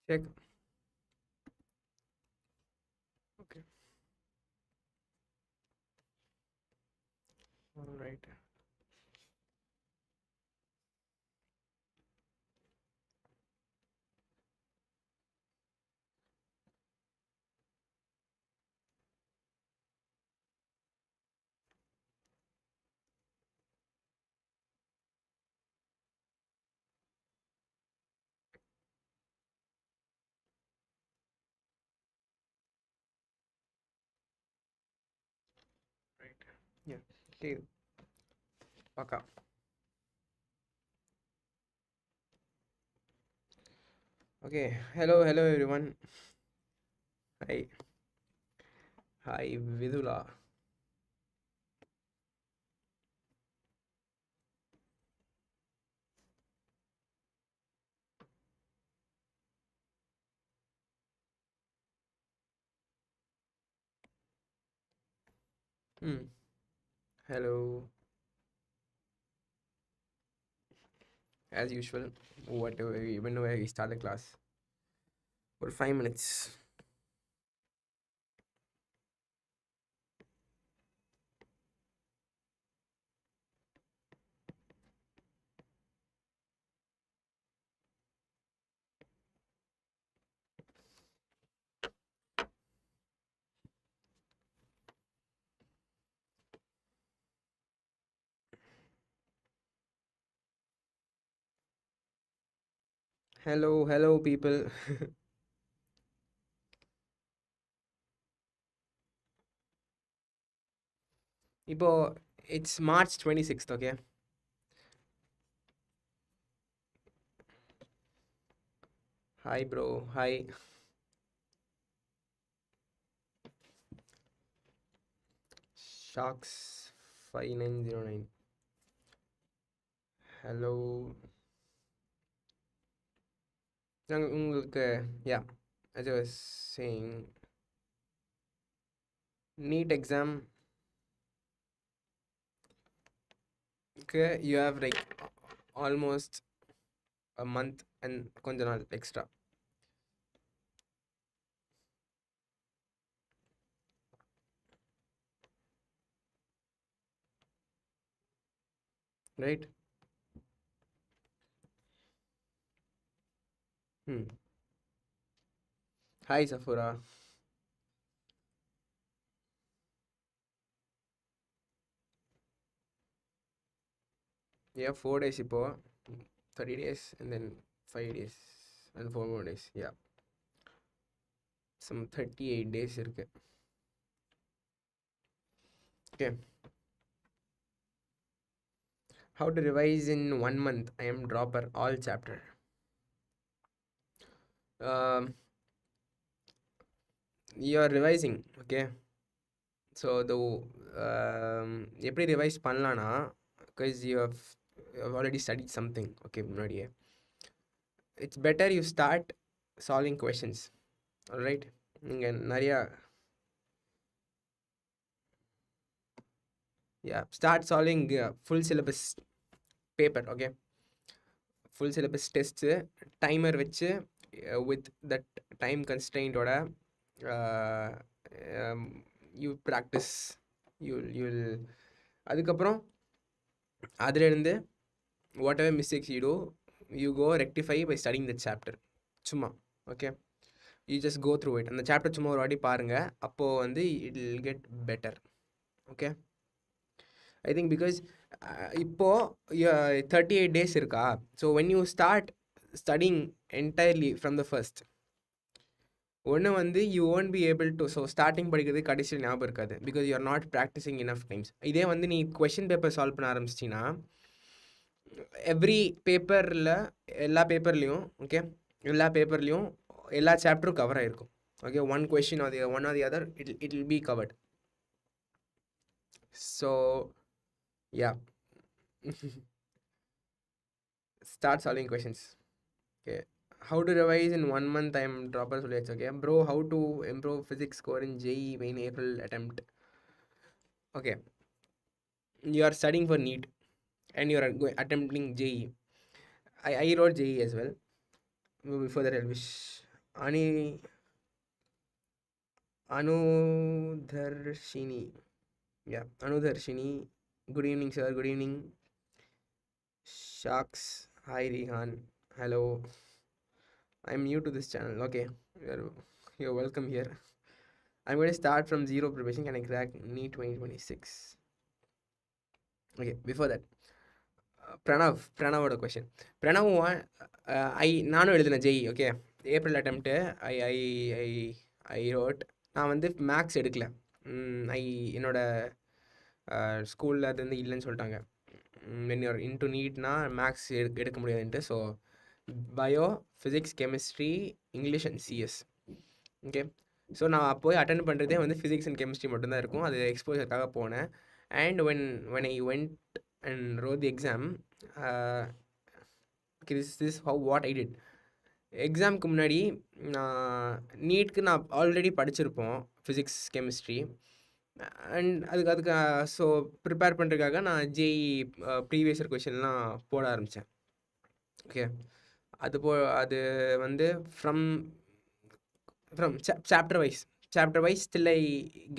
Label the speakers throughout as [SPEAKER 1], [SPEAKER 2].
[SPEAKER 1] Check. Okay. All right. Right. Yeah. Okay. Paka. Okay. Hello. Hello, everyone. Hi. Hi, Vidula. Hmm. Hello. As usual, whenever we start the class for 5 minutes. Hello. Hello, people. இப்போ it's March 26th, okay? Hi, bro. Hi. Sharks 5909. Hello. உங்களுக்கு yeah, as I was saying, NEET exam, okay, you have like almost a month and கொஞ்ச நாள் extra. Right? Hi, Safura. Yeah, 4 days இப்போ 30 days and then 5 days and 4 more days. Yeah. Some 38 days இருக்கு. Okay. How to revise in 1 month? I am dropper all chapter. You are revising, okay? So the எப்படி revise பண்ணலான்னா, because you have already studied something, okay, முன்னாடியே, it's better you start solving questions. All right? நீங்கள் நிறையா start solving full syllabus paper, okay? Full syllabus tests, timer வச்சு with that time constraint ஓட you practice. You'll அதுக்கப்புறம் அதிலிருந்து whatever mistakes you do, you go rectify by studying the chapter. சும்மா, okay? You just go through it. அந்த chapter சும்மா ஒரு வாட்டி பாருங்க, அப்போ வந்து it will get better, okay? I think because இப்போ 38 days இருக்கா, so when you start studying entirely from the first, ஒன்று வந்து you won't be able to, so starting படிக்கிறது கடைசியில் ஞாபகம் இருக்காது, because you are not practicing enough times. இதே வந்து நீ question paper சால்வ் பண்ண ஆரம்பிச்சிட்டின்னா, எவ்ரி பேப்பரில் எல்லா பேப்பர்லேயும், ஓகே, எல்லா பேப்பர்லேயும் எல்லா சாப்டரும் கவர் ஆகிருக்கும், okay? One question or the one or the other, it will be covered. So yeah, start solving questions. Okay. How to revise in 1 month? I am dropper சொல்லியாச்சு, okay? Bro, how to improve physics score in JEE main April attempt? Okay. You are studying for NEET and you are attempting JEE. I wrote JEE as well. Before that, I wish Ani Anudharshini. Yeah, Anudharshini. Good evening, sir. Good evening. Sharks. Hi, Rihan. Hello. I'm new to this channel. Okay, you're welcome here. I'm going to start from zero preparation. Can I crack NEET 2026? Okay, before that, Pranavoட question. Pranav, நானும் எழுதினேன் Jai. Okay, April attempt I I I wrote. நான் வந்து maths எடுக்கல. என்னோட ஸ்கூலில் அது வந்து இல்லைன்னு சொல்லிட்டாங்க. வென் யூர் இன்டு நீட்னா மேக்ஸ் எடுக்க முடியாதுன்ட்டு. So bio, physics, chemistry, English and CS. Okay, so நான் போய் அட்டன் பண்ணுறதே வந்து ஃபிசிக்ஸ் அண்ட் கெமிஸ்ட்ரி மட்டும்தான் இருக்கும். அது எக்ஸ்போஜருக்காக போனேன். And when I went and wrote the exam, this is what I did. எக்ஸாமுக்கு முன்னாடி நீட்க்கு நான் ஆல்ரெடி படிச்சிருப்போம் ஃபிசிக்ஸ், கெமிஸ்ட்ரி. அண்ட் அதுக்கு ஸோ ப்ரிப்பேர் பண்ணுறதுக்காக நான் ஜேஇ ப்ரீவியஸ் இயர் கொஷின்லாம் போட ஆரம்பித்தேன். ஓகே, அது வந்து from chapter wise still I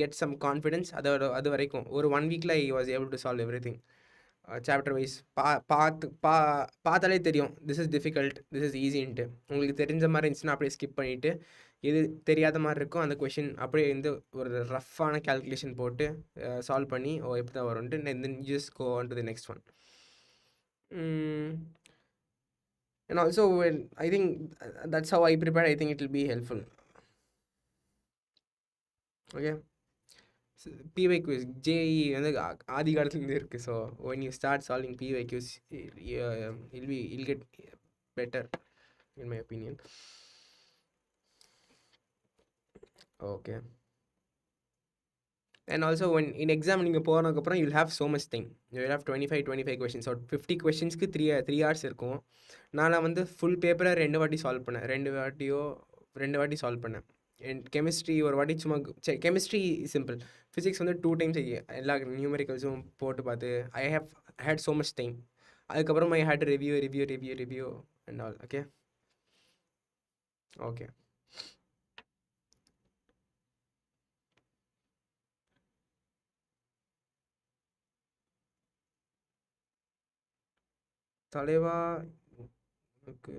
[SPEAKER 1] get some confidence. அது வரைக்கும் ஒரு 1 வீக்கில் I was able to solve everything. Chapter wise பார்த்தாலே தெரியும் this is difficult, this is ஈஸின்ட்டு. உங்களுக்கு தெரிஞ்ச மாதிரி இருந்துச்சுன்னா அப்படியே ஸ்கிப் பண்ணிவிட்டு, எது தெரியாத மாதிரி இருக்கும் அந்த கொஷின் அப்படியே வந்து ஒரு ரஃப்பான கேல்குலேஷன் போட்டு சால்வ் பண்ணி எப்படி தான் வரும்ன்ட்டு then just go on to the next one. And also, I think that's how I prepare. I think it will be helpful. Okay, PYQs JEE வந்து ஆதி காலத்துலேருந்து இருக்குது. So when you start solving PYQs, you'll get better in my opinion. Okay, and also when in exam நீங்கள் போனதுக்கப்புறம் you'll have so much time. You'll have 25 questions. So 50 questions-க்கு 3 hours இருக்கும். நான் வந்து full பேப்பரை 2 வாட்டி சால்வ் பண்ணேன். 2 வாட்டி சால்வ் பண்ணேன். அண்ட் கெமிஸ்ட்ரி ஒரு வாட்டி சும்மா கெமிஸ்ட்ரி சிம்பிள். ஃபிசிக்ஸ் வந்து 2 times எல்லா நியூமெரிக்கல்ஸும் போட்டு பார்த்து I have had so much time. அதுக்கப்புறம் I had review and all. Okay okay தலைவா. ஓகே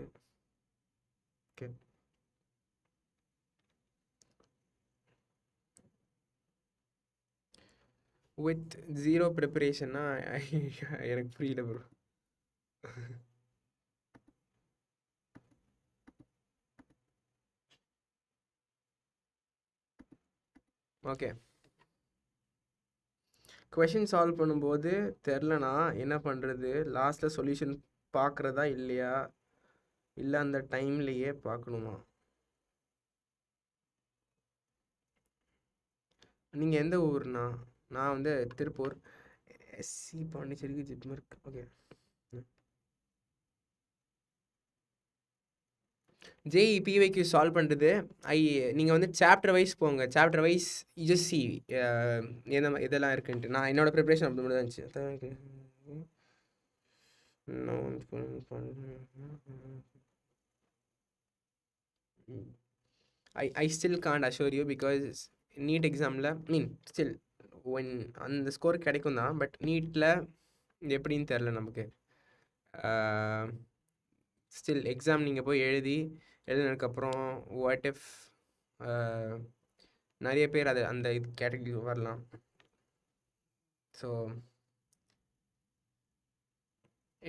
[SPEAKER 1] ஓகே வித் ஜீரோ ப்ரிப்பரேஷன்னா எனக்கு புரியல ப்ரோ. ஓகே, கொஷின் சால்வ் பண்ணும்போது தெரிலனா என்ன பண்ணுறது? லாஸ்ட்டில் சொல்யூஷன் பார்க்குறதா இல்லையா, இல்லை அந்த டைம்லையே பார்க்கணுமா? நீங்கள் எந்த ஊர்னா? நான் வந்து திருப்பூர். எஸ்சி பாண்டிச்சேரிக்கு ஜிப்மர்க். ஓகே, ஜேஇ பிவைக்யூ சால்வ் பண்ணுறது நீங்கள் வந்து சாப்டர் வைஸ் போங்க. சாப்டர் வைஸ் ஜஸ்ட் சி இதெல்லாம் இருக்குன்ட்டு. நான் என்னோட ப்ரிப்ரேஷன் அப்படி மட்டும் தான் இருந்துச்சு. I still can't assure you because NEET எக்ஸாமில் ஸ்டில் ஒன் அந்த ஸ்கோர் கிடைக்கும் தான். பட் நீட்டில் எப்படின்னு தெரில நமக்கு. ஸ்டில் எக்ஸாம் நீங்கள் போய் எழுதினதுக்கப்புறம் வாட் இஃப் நிறைய பேர் அந்த இது கேட்டகரி வரலாம். ஸோ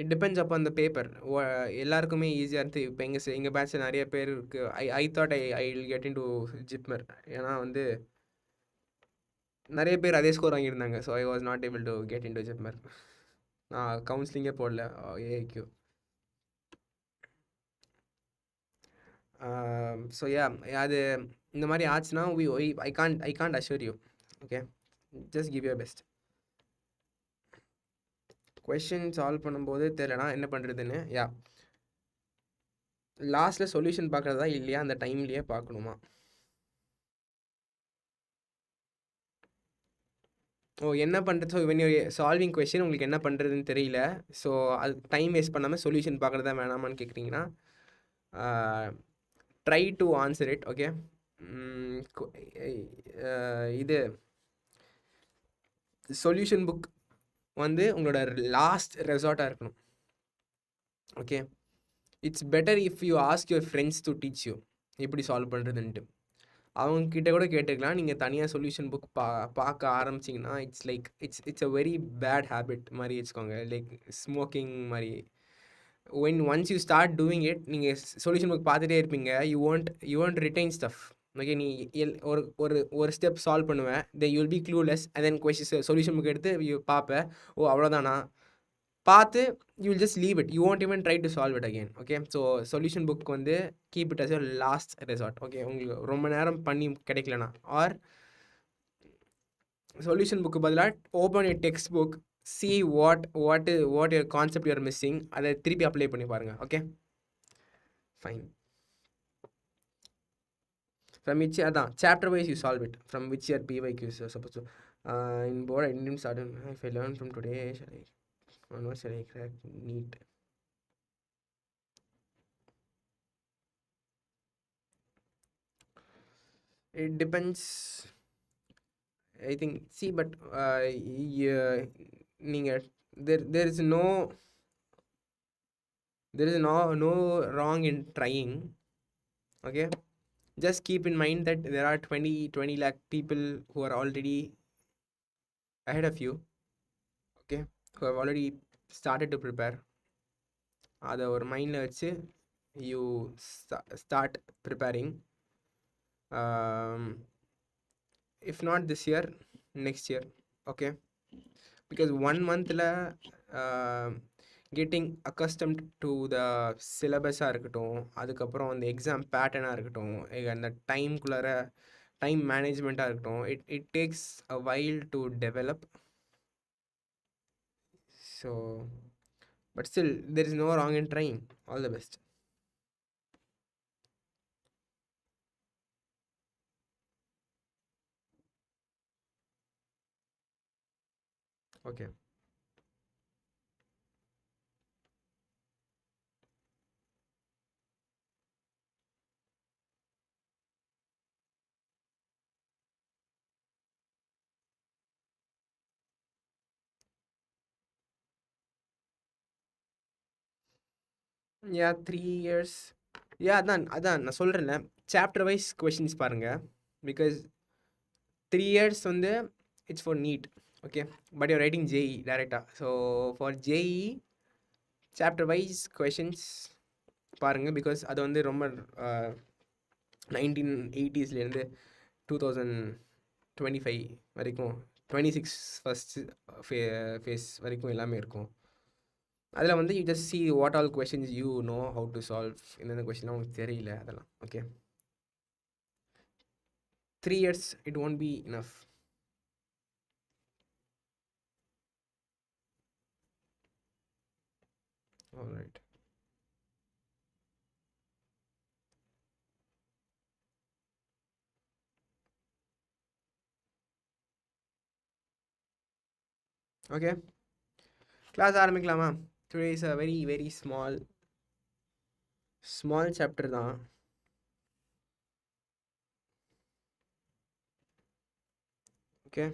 [SPEAKER 1] இட் டிபெண்ட்ஸ் அப்போ அந்த பேப்பர். எல்லாருக்குமே ஈஸியாக இருந்து இப்போ எங்கள் பேட்சில் நிறைய பேருக்கு I thought I will get into JIPMER. ஏன்னா வந்து நிறைய பேர் அதே ஸ்கோர் வாங்கியிருந்தாங்க. So I was not able to get into JIPMER. நான் கவுன்சிலிங்கே போடல ஏஐக்யூ. ஸோ அது இந்த மாதிரி ஆச்சுன்னா I can't assure you. Okay, just give your best. Question solve பண்ணும்போது தெரியலனா என்ன பண்ணுறதுன்னு. லாஸ்ட்டில் சொல்யூஷன் பார்க்குறதா இல்லையா அந்த டைம்லேயே பார்க்கணுமா? என்ன பண்ணுறது? So when you solving question உங்களுக்கு என்ன பண்ணுறதுன்னு தெரியல. ஸோ அது டைம் வேஸ்ட் பண்ணாமல் சொல்யூஷன் பார்க்குறதா வேணாமான்னு கேட்குறீங்கன்னா try to answer it. Okay, இது சொல்யூஷன் புக் வந்து உங்களோட லாஸ்ட் ரெசார்ட்டாக இருக்கணும். Okay, it's better if you ask your friends to teach you எப்படி சால்வ் பண்ணுறதுன்ட்டு. அவங்கக்கிட்ட கூட கேட்டுக்கலாம். நீங்கள் தனியாக சொல்யூஷன் புக் பார்க்க ஆரம்பிச்சிங்கன்னா it's a very bad habit மாதிரி வச்சுக்கோங்க. லைக் ஸ்மோக்கிங் மாதிரி. Once you start doing it, நீங்கள் சொல்யூஷன் புக் பார்த்துட்டே இருப்பீங்க. You won't retain stuff. Okay, நீ ஒரு ஒரு ஒரு ஸ்டெப் சால்வ் பண்ணுவேன், then you will be clueless. And then solution book எடுத்து பார்ப்பேன், ஓ அவ்வளோதானா பார்த்து you will just leave it. You want even try to solve it again. Okay, so solution book வந்து keep it as your last resort. Okay, உங்களுக்கு ரொம்ப நேரம் பண்ணி கிடைக்கலனா, ஆர் சொல்யூஷன் புக்கு பதிலாக open your textbook, see what your concept you're missing, அதை திருப்பி அப்ளை பண்ணி பாருங்கள். Okay, fine. From which அதான் chapter wise you solve it. From which year PYQ is supposed to in board I didn't start. If I learn from today, shall I crack NEET? It depends, I think. See, but நீங்கள் there is no wrong in trying. Okay, just keep in mind that there are 20 lakh people who are already ahead of you. Okay, who have already started to prepare. அதை ஒரு மைண்டில் வச்சு you start preparing. If not this year, next year. Okay, because 1 monthல getting accustomed to the சிலபஸாக இருக்கட்டும், அதுக்கப்புறம் அந்த exam பேட்டர்னாக இருக்கட்டும், அந்த டைம்குள்ளார டைம் மேனேஜ்மெண்ட்டாக இருக்கட்டும், it takes a while to develop. So but still there is no wrong in trying. All the best. Okay, yeah, 3 years. Yeah, அதான் நான் சொல்கிறேன்ல, சாப்டர் வைஸ் கொஷின்ஸ் பாருங்கள். பிகாஸ் 3 years வந்து it's for NEET. Okay, but you're writing JEE டேரெக்டாக. So for JEE chapter wise questions பாருங்கள். Because அது வந்து ரொம்ப 1980s 2025 வரைக்கும், 26 ஃபஸ்ட்டு ஃபேஸ் வரைக்கும் எல்லாமே இருக்கும். அதில் வந்து you just see what all questions you know how to solve. என்னென்ன கொஷின்லாம் உங்களுக்கு தெரியல அதெல்லாம். Okay, 3 years it won't be enough. All right. Okay, class ஆரம்பிக்கலாமா? Today is a very very small chapter தான். Okay,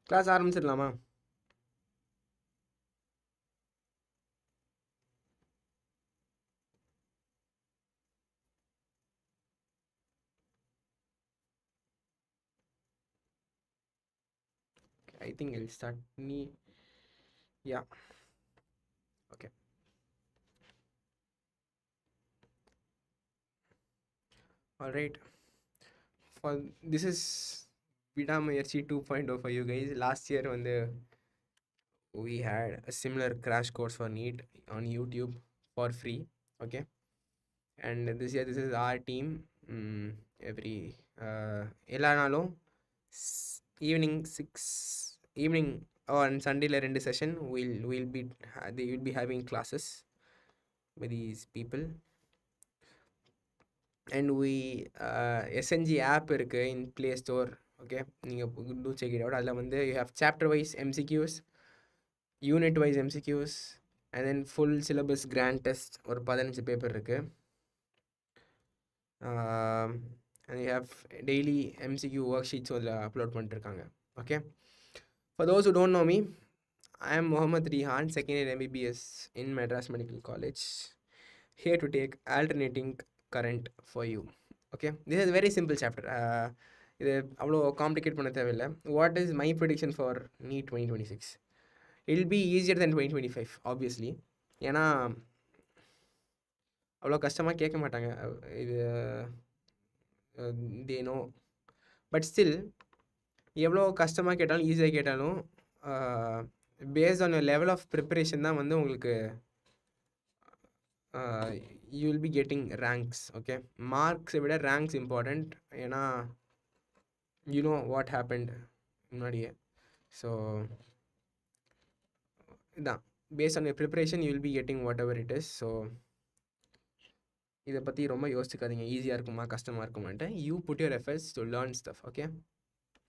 [SPEAKER 1] class ஆரம்பிச்சிடலாமா? I think I'll start yeah. Okay, all right. For this is Vidamuyarchi 2.0 for you guys. Last year when we had a similar crash course for NEET on YouTube for free. Okay, and this year this is our team. Every எல்லா நாளும் evening on Sunday 2 session they will be having classes with these people. and we SNG app இருக்கு in Play Store. Okay, நீங்கள் do check it out. அதில் வந்து you have chapter wise MCQs, unit wise MCQs, and then full syllabus grand test ஒரு 15 paper இருக்கு. And you have daily MCQ worksheets அதில் upload பண்ணிட்டுருக்காங்க. Okay, for those who don't know me, I am Mohammad Rihan, second year MBBS in Madras Medical College, here to take alternating current for you. Okay, this is a very simple chapter. இது அவ்வளோ complicate பண்ண தேவையில்லை. What is my prediction for NEET 2026? It will be easier than 2025 obviously. ஏன்னா அவ்வளோ கஷ்டமாக கேட்க மாட்டாங்க. இது தேனோ, பட் ஸ்டில் எவ்வளோ கஷ்டமாக கேட்டாலும் ஈஸியாக கேட்டாலும் based on level of preparation தான் வந்து உங்களுக்கு you will be getting ranks. Okay, மார்க்ஸை விட ரேங்க்ஸ் இம்பார்ட்டண்ட். ஏன்னா யூ நோ வாட் ஹேப்பன்ட் முன்னாடியே. ஸோ இதான் based on preparation you will be getting whatever it is. So இதை பற்றி ரொம்ப யோசிச்சுக்காதீங்க, ஈஸியாக இருக்குமா கஷ்டமாக இருக்குமான்ட்டு. You put your efforts to learn stuff. Okay,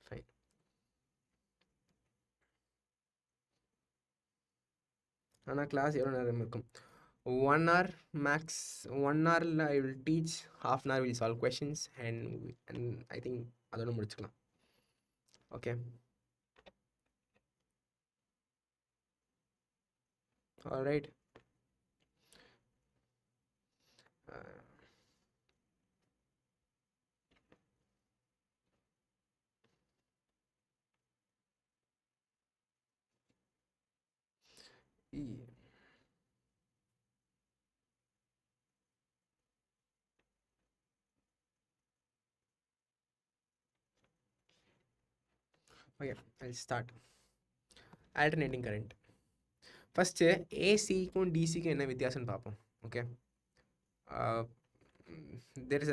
[SPEAKER 1] fine. ஆனால் கிளாஸ் எவ்வளோ நேரம் இருக்கும்? 1 hour max. 1 hour I will teach, half an hour will solve questions, and I think அதோட முடிச்சுக்கலாம். Okay, alright. Okay, I'll start. Alternating current. First ஏசிக்கும் டிசிக்கும் என்ன வித்தியாசம்னு பார்ப்போம். Okay, there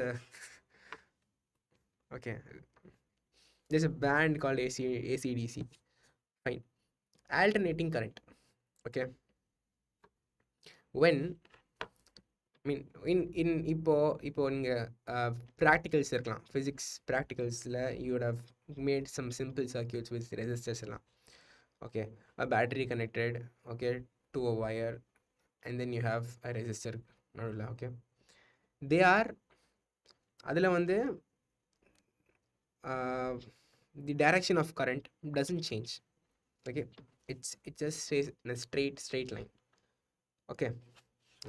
[SPEAKER 1] is a band called AC/DC. Fine. Alternating current. Okay, when இப்போ நீங்கள் practicals இருக்கலாம், ஃபிசிக்ஸ் ப்ராக்டிகல்ஸில் you would have made some simple circuits with resistors எல்லாம். Okay, a battery connected, okay, to a wire, and then you have a resistor நடுவில். Okay, they are அதில் வந்து the direction of current doesn't change. Okay, it just stays in a straight line. Okay,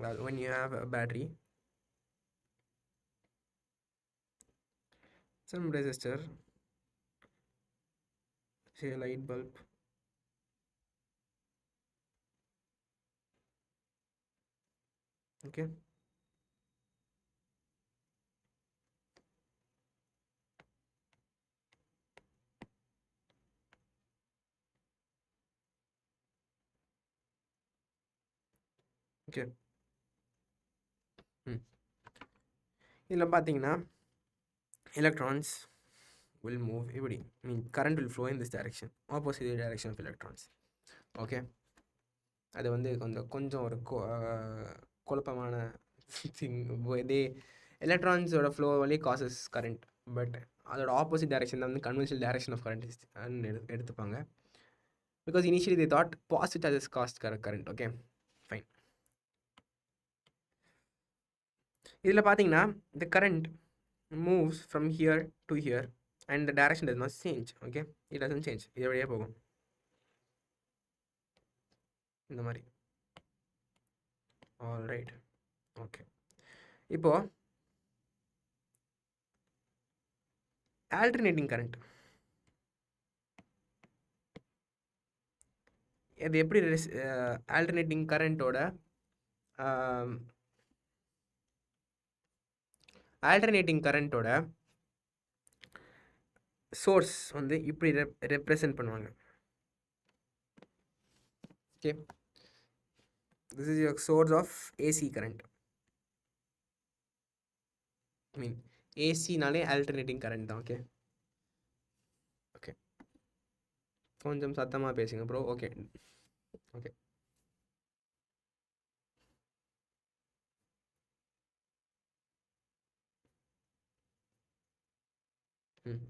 [SPEAKER 1] well, when you have a battery, some resistor, say a light bulb, okay, okay. இதில் பார்த்தீங்கன்னா electrons will move இப்படி, current will flow in this direction, opposite direction of electrons. Okay, அது வந்து கொஞ்சம் ஒரு குழப்பமான thing. இதே எலக்ட்ரான்ஸோட flow வழி காசஸ் கரண்ட், பட் அதோட ஆப்போசிட் டைரக்ஷன் தான் வந்து கன்வென்ஷனல் டைரக்ஷன் ஆஃப் கரண்ட் எடுத்துப்பாங்க. Because initially they thought positive charges cost current. Okay, fine. இதில் பார்த்தீங்கன்னா the current moves from here to here and the direction does not change. Okay, it doesn't change, இது வழியே போகும் இந்த மாதிரி. Alright, okay. இப்போ alternating current அது எப்படி ஆல்டர்னேட்டிங் கரண்ட்டோட சோர்ஸ் வந்து இப்படி ரெப்ரசன்ட் பண்ணுவாங்க. Okay, this is your source of AC current. AC நாலே alternating current தான். ஓகே, ஓகே, கொஞ்சம் சத்தமாக பேசுங்க bro. Okay, okay, Hmm.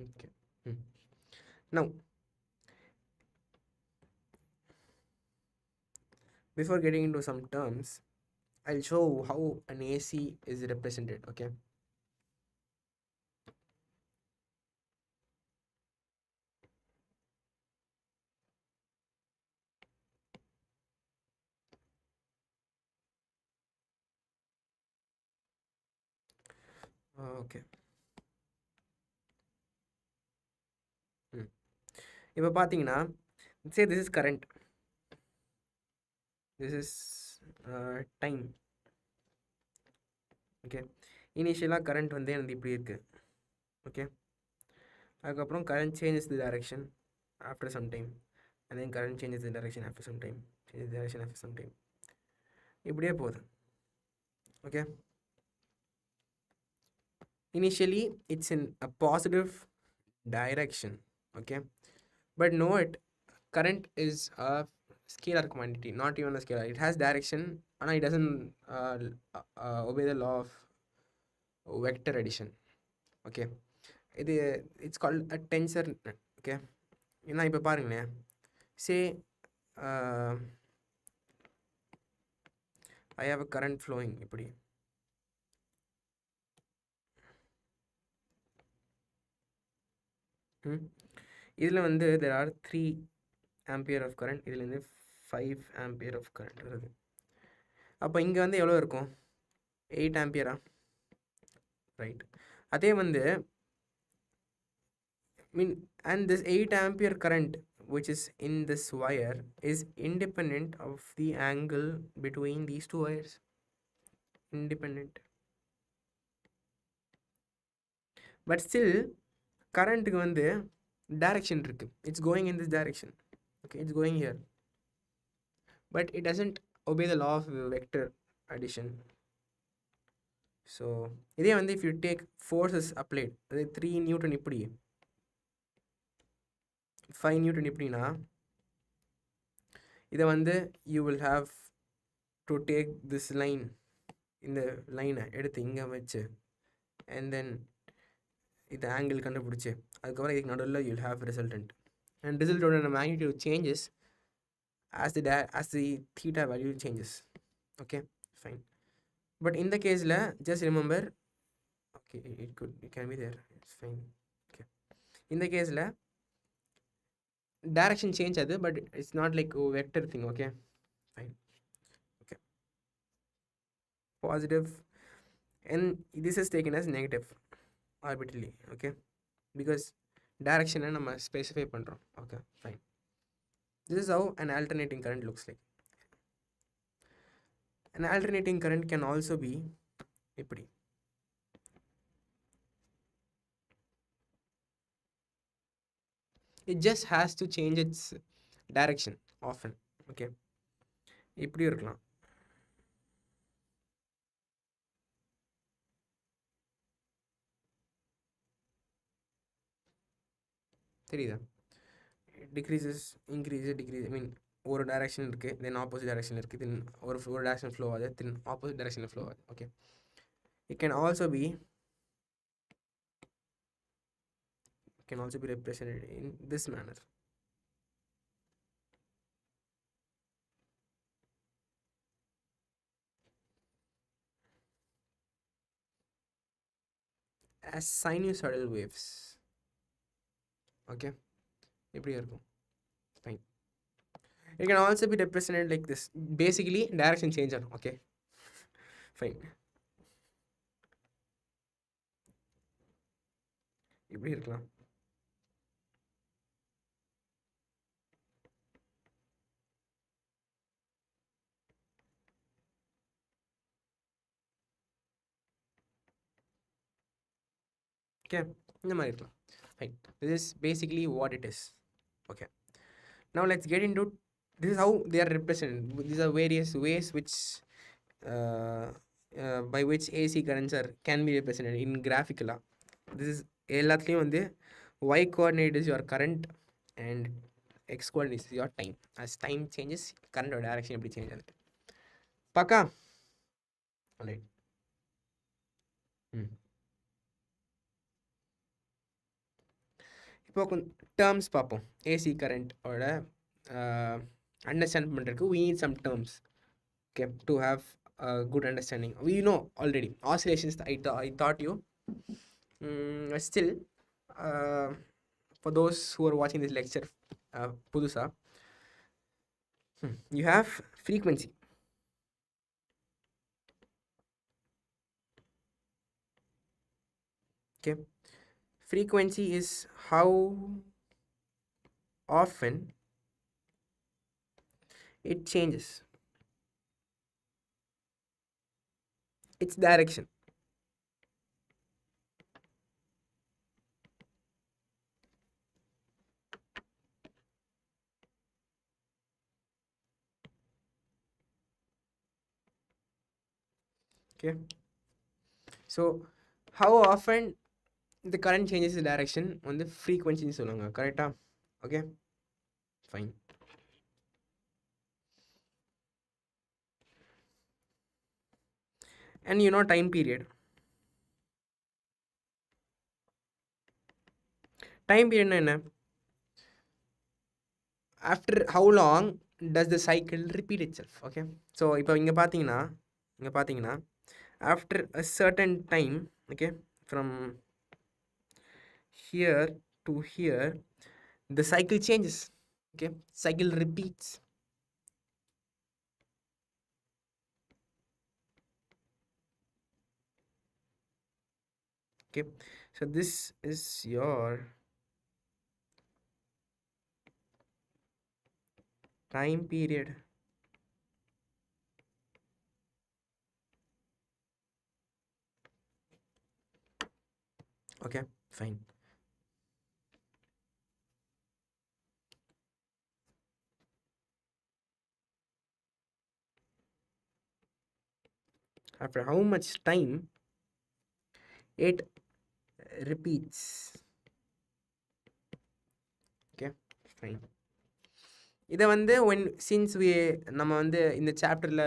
[SPEAKER 1] Okay. Hmm. Now, before getting into some terms, I'll show how an AC is represented. Okay. Okay. Hmm. இப்போ பார்த்தீங்கன்னா, say this is current, this is time. Okay. இனிஷியலாக current வந்து எனக்கு இப்படி இருக்குது. Okay. அதுக்கப்புறம் current changes the direction after some time, and then current changes the direction after some time, changes the direction after some time. இப்படியே போகுது. Okay. Initially it's in a positive direction. Okay. But know it, current is a scalar quantity, not even a scalar. It has direction and it doesn't obey the law of vector addition. Okay. It's called a tensor net. Okay. ஏன்னா இப்போ பாருங்களேன், say I have a current flowing இப்படி. இதில் வந்து there are 3 ampere of current, இதுலேருந்து 5 ampere of current வருது. அப்போ இங்கே வந்து எவ்வளோ இருக்கும்? 8 ஆம்பியரா? ரைட். அதே வந்து and this 8 ampere current which is in this wire is independent of the angle between these two wires. Independent. But still current க்கு வந்து direction இருக்கு. It's going in this direction. Okay, it's going here. But it doesn't obey the law of vector addition. So இதே வந்து if you take forces applied, 3 Newton இப்படி, 5 Newton இப்படினா, இதை வந்து you will have to take this line, இந்த லைனை எடுத்து இங்கே வச்சு, and then இது ஆங்கிள் கண்டுபிடிச்சி அதுக்கப்புறம் இதுக்கு நடுவில் you'll have resultant, and resultant magnitude changes as the theta value changes. Okay, fine. But in the case la, just remember, okay, it can be there, it's fine. Okay, in the case la direction change adu, but it's not like a vector thing. Okay, fine. Okay, positive, and this is taken as negative arbitrarily. Okay, because direction நம்ம specify பண்றோம். Okay, fine. This is how an alternating current looks like. An alternating current can also be இப்படி. It just has to change its direction often. Okay, இப்படி இருக்கலாம். தெரியுதா? Decreases, increases, decreases. I mean, ஒரு direction இருக்குது, தென் opposite direction இருக்குது, தென் ஒரு direction flow ஆகுது, தென் opposite டைரக்ஷனில் ஃப்ளோ ஆகுது. Okay, it can also be represented in this manner. As sinusoidal waves. Okay, இப்படி இருக்கும். Fine. It can also be represented like this. Basically direction change ஆகும். Okay, fine. இப்படி இருக்கலாம். Okay, இந்த மாதிரி இருக்கலாம். Fine. This is basically what it is. Okay, now let's get into this is how they are represented. These are various ways which by which AC currents can be represented in graphical. This is எல்லாத்துலேயும் வந்து y coordinate is your current and x coordinate is your time. As time changes, current direction எப்படி change ஆகுது பக்கா. Alright. இப்போ கொஞ்சம் terms பார்ப்போம். AC கரண்ட்டோட understand பண்ணுறதுக்கு we need some terms, okay, to have a good understanding. We know already oscillations. I taught you. Still, for those who are watching this lecture புதுசா, you have frequency. Okay, frequency is how often it changes its direction. Okay, so how often the current changes the direction on the frequency ன்னு சொல்லுவாங்க. கரெக்டா? Okay, fine. And you know time period. Time period என்ன? After how long does the cycle repeat itself? Okay, so இப்போ இங்க பாத்தீங்கன்னா after a certain time, okay, from here to here, the cycle changes. Okay, cycle repeats. Okay, so this is your time period. Okay, fine. After how much time it repeats. Okay, fine. இதை வந்து since நம்ம வந்து இந்த சாப்டரில்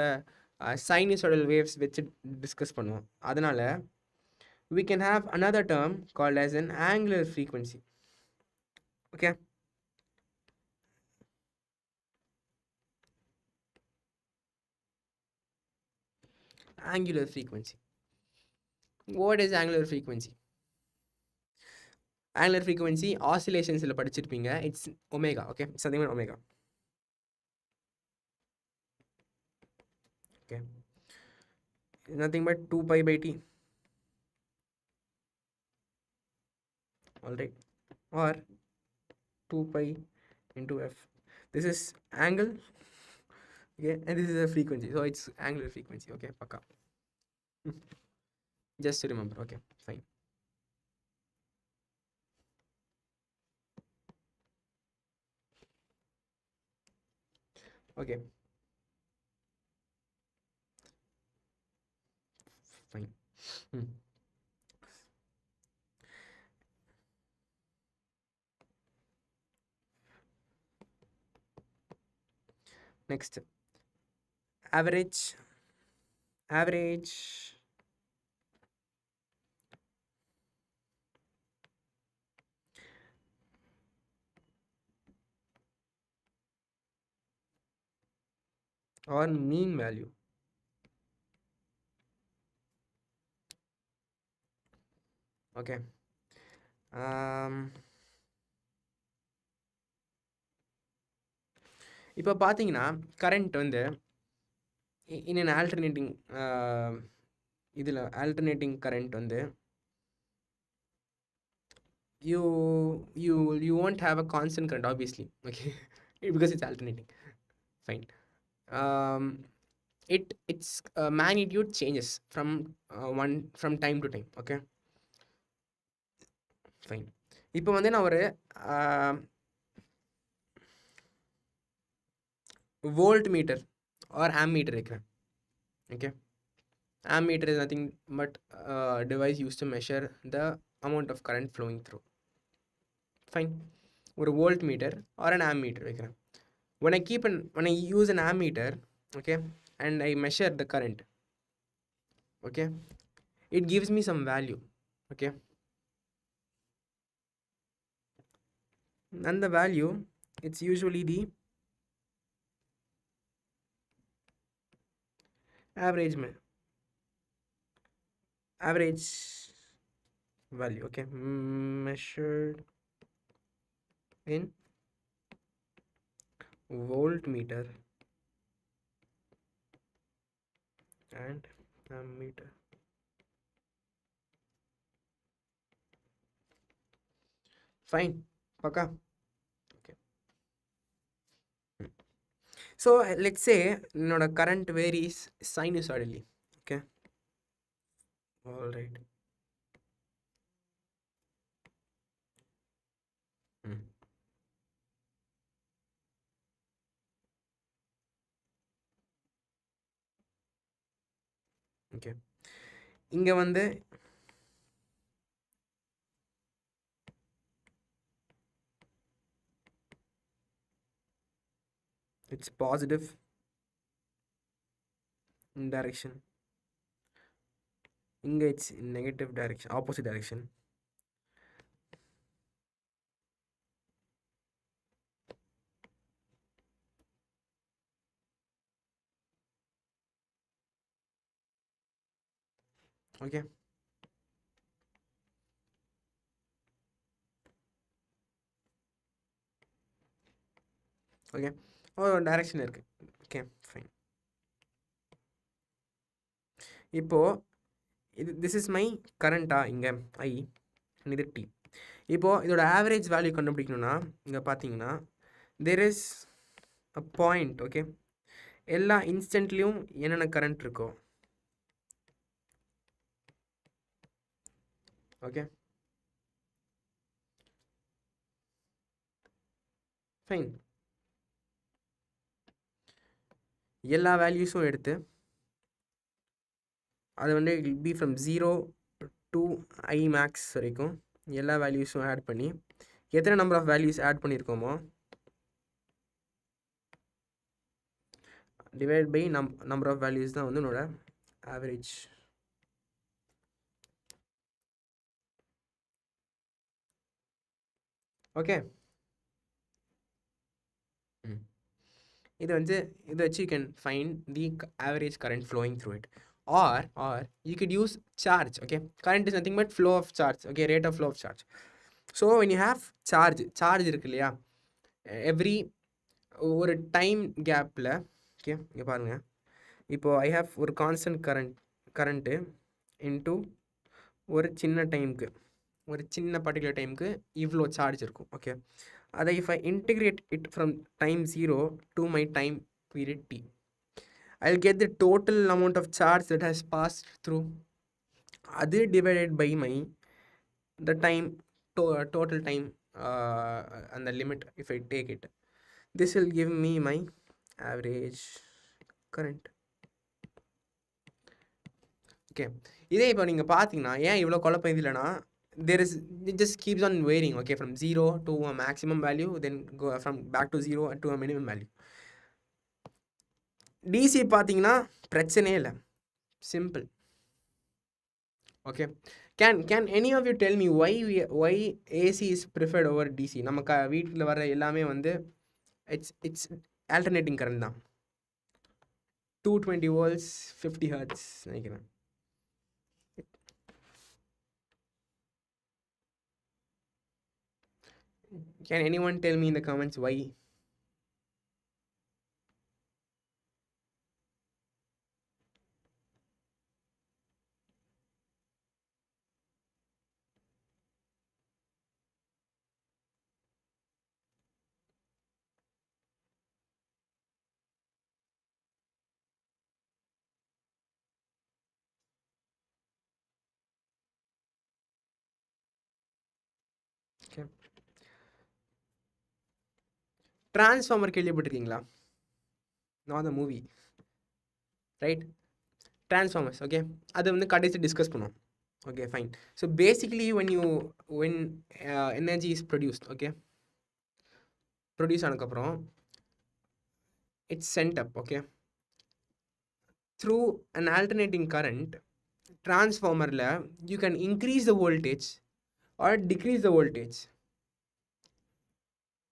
[SPEAKER 1] sinusoidal waves வச்சு discuss பண்ணுவோம், அதனால we can have another term called as an angular frequency. Okay, angular frequency. What is angular frequency? Angular frequency oscillations ல படிச்சிருப்பீங்க. It's omega. Okay, something like omega. Okay, nothing but 2 pi by t. All right, or 2 pi into f. This is angle, okay, and this is a frequency, so it's angular frequency. Okay, pakka. Just to remember. Okay, fine. Okay, fine. Next, average or mean value. Okay, இப்போ பார்த்தீங்கன்னா current வந்து in an alternating இதில் alternating current வந்து you won't have a constant current, obviously. Okay, because it's alternating. Fine. Its magnitude changes from time to time. Okay, fine. இப்போ வந்து நான் ஒரு voltmeter R ஆம்மீட்டர் வைக்கிறேன். Okay, ammeter is nothing but a device used to measure the amount of current flowing through. Fine, ஒரு voltmeter or an ammeter வைக்கிறேன். when I use an ammeter, okay, and I measure the current, okay, it gives me some value. Okay, and the value, it's usually the average average value, okay, measured in voltmeter and ammeter. Fine, paka. Okay. So let's say the current varies sinusoidally. Okay. All right. Okay. இங்க வந்து it's positive in direction. இங்க it's in negative direction, opposite direction. Okay. Okay. Direction இருக்கு. Okay fine. இப்போ this is my கரண்டா இங்கே I, இது D. இப்போது இதோட ஆவரேஜ் வேல்யூ கண்டுபிடிக்கணும்னா இங்கே பார்த்தீங்கன்னா there is a point. Okay, எல்லா இன்ஸ்டன்ட்லேயும் என்னென்ன கரண்ட் இருக்கோ. Okay fine. எல்லா வேல்யூஸும் எடுத்து அது வந்து it be from 0 to I max வரைக்கும் எல்லா வேல்யூஸும் ஆட் பண்ணி எத்தனை நம்பர் ஆஃப் வேல்யூஸ் ஆட் பண்ணியிருக்கோமோ divide by number of values தான் வந்து என்னோட ஆவரேஜ். ஓகே, இது வந்து இதை வச்சு you can find the average current flowing through it. Or you could use charge. Okay, current is nothing but flow of charge. Okay, rate of flow of charge. So when you have charge இருக்கு இல்லையா, every ஒரு time கேப்பில். Okay, இங்கே பாருங்கள். இப்போது I have ஒரு constant current into ஒரு சின்ன டைமுக்கு, ஒரு சின்ன பர்டிகுலர் டைமுக்கு இவ்வளோ சார்ஜ் இருக்கும். ஓகே, அதை if I integrate it from time 0 to my time period t, I'll get the total amount of charge that has passed through. அது divided by my the time total time and the limit. If I take it, this will give me my average current. Okay, இதே இப்போ நீங்கள் பார்த்தீங்கன்னா ஏன் இவ்வளோ குழப்பம் இல்லைன்னா there is, it just keeps on varying. Okay, from 0 to a maximum value, then go from back to 0 to a minimum value. DC பார்த்தீங்கன்னா பிரச்சனையே இல்லை, simple. Okay, can any of you tell me why AC is preferred over DC? நம்ம வீட்டில் வர எல்லாமே வந்து it's alternating current தான். 220 volts 50 hertz நினைக்கிறேன். Can anyone tell me in the comments why? Okay. Transformer கேள்விப்பட்டிருக்கீங்களா? Not the movie, right? Transformers. Okay, அதை வந்து கடைசி டிஸ்கஸ் பண்ணுவோம். Okay fine. So basically when energy is produced, okay, produce ஆனதுக்கப்புறம் it's sent up. Okay, through an alternating current. டிரான்ஸ்ஃபார்மரில் you can increase the voltage or decrease the voltage.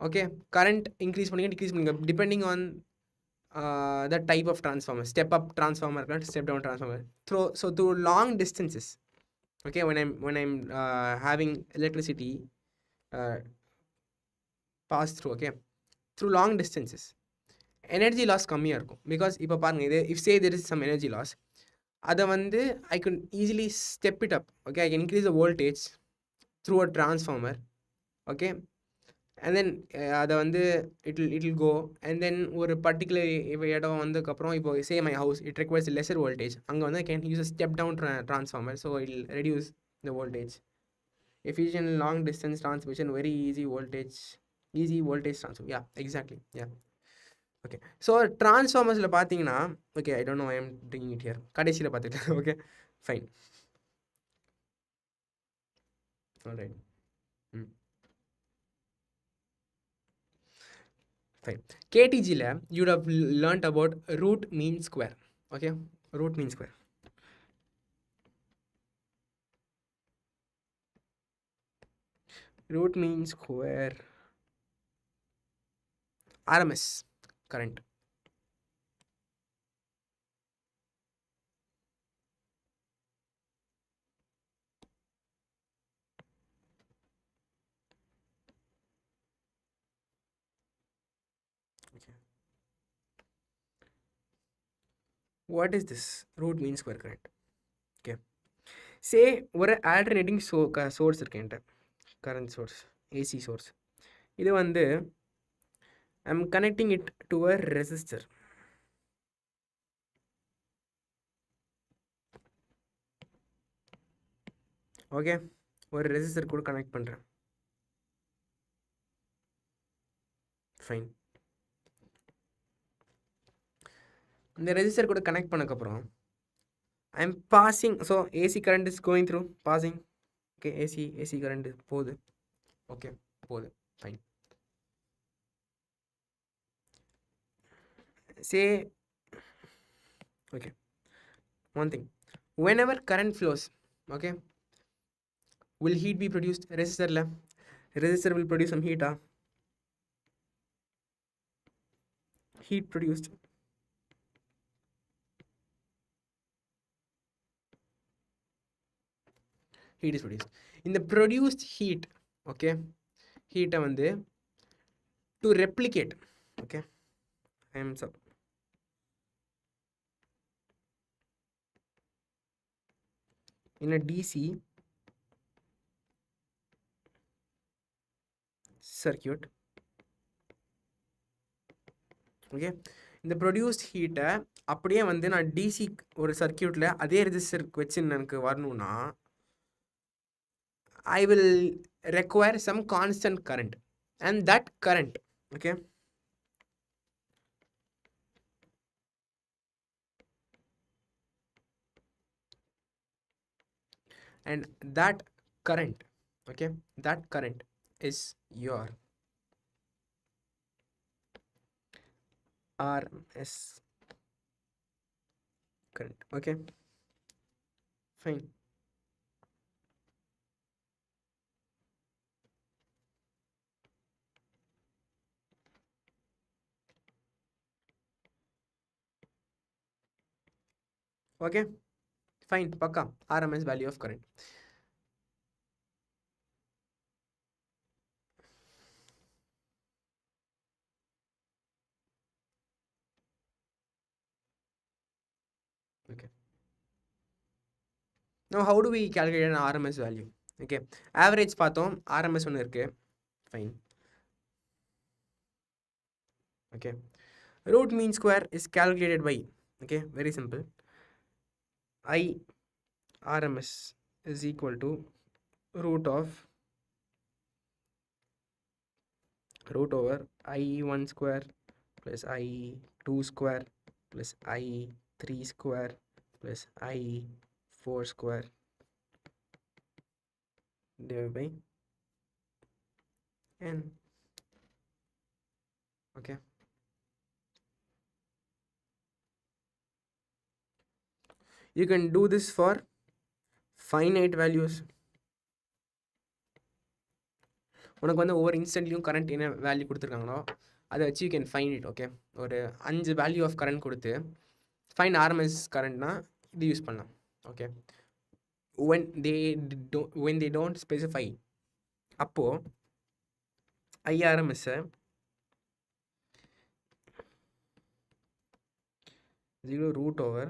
[SPEAKER 1] Okay, current increase பண்ணுங்க decrease பண்ணுங்க depending on the type of transformer. Step up transformer, step down transformer. Through long distances, okay, when I'm having electricity uh, pass through, okay, through long distances, energy loss கம்மியாக இருக்கும். Because இப்போ பாருங்கள், இது if say there is some energy loss, அதை வந்து I can easily step it up. Okay, I can increase the voltage through a transformer. Okay, and then அதை வந்து it will go, and then ஒரு particular இடம் வந்ததுக்கப்புறம் இப்போ say my house it requires lesser voltage, அங்கே வந்து I can use a step down transformer, so it will reduce the voltage. Efficient long distance transmission, very easy voltage transfer. Yeah, exactly. Yeah. Okay, so transformersல பார்த்தீங்கன்னா, okay, I don't know why I'm bringing it here. கடைசியில் பார்த்துக்கலாம். Okay, fine. All right. Fine. KTGல you would have learnt about root mean square. Okay, root mean square. Root mean square, RMS current. Okay. What is this root mean square current? Okay, say ஒரு alternating source இருக்கு என்கிட்ட, current source, AC source. இது வந்து I'm connecting it to a resistor. Okay, ஒரு resistor கூட connect பண்ணுறேன். Fine. இந்த resistor கூட கனெக்ட் பண்ணக்கப்புறம் I am passing, so AC current is going through, passing. Okay, AC current போகுது. ஓகே, போகுது. Fine. Say okay, one thing, whenever current flows, okay, will heat be produced? Resistor will produce some heat. Heat produced. Heat is produced. In the produced heat, okay, heat வந்து to replicate, okay, I am in a DC circuit. Okay, இந்த produced ஹீட்டை அப்படியே வந்து நான் DC ஒரு சர்க்கியூட்டில் அதே ரெஜிஸ்டருக்கு வச்சு எனக்கு வரணும்னா I will require some constant current, and that current, okay, and that current, okay, that current is your RMS current. Okay, fine. Okay, fine, pakka, RMS value of current. Okay, now how do we calculate an RMS value? Okay, average பார்த்தோம், RMS ஒன்று இருக்கு. Fine. Okay, root mean square is calculated by, okay, very simple, I RMS is equal to root over I1 square plus I2 square plus I3 square plus I4 square divided by n. Okay, you can do this for finite values. உனக்கு வந்து ஒவ்வொரு இன்ஸ்டன்ட்லையும் current என்ன value கொடுத்துருக்காங்களோ அதை வச்சு you can find it. Okay, ஒரு 5 value of current கொடுத்து find RMS கரண்ட்னா இது யூஸ் பண்ணலாம். Okay, when they don't specify, அப்போது ஐஆர்எம்எஸ்ஸை 0 root over,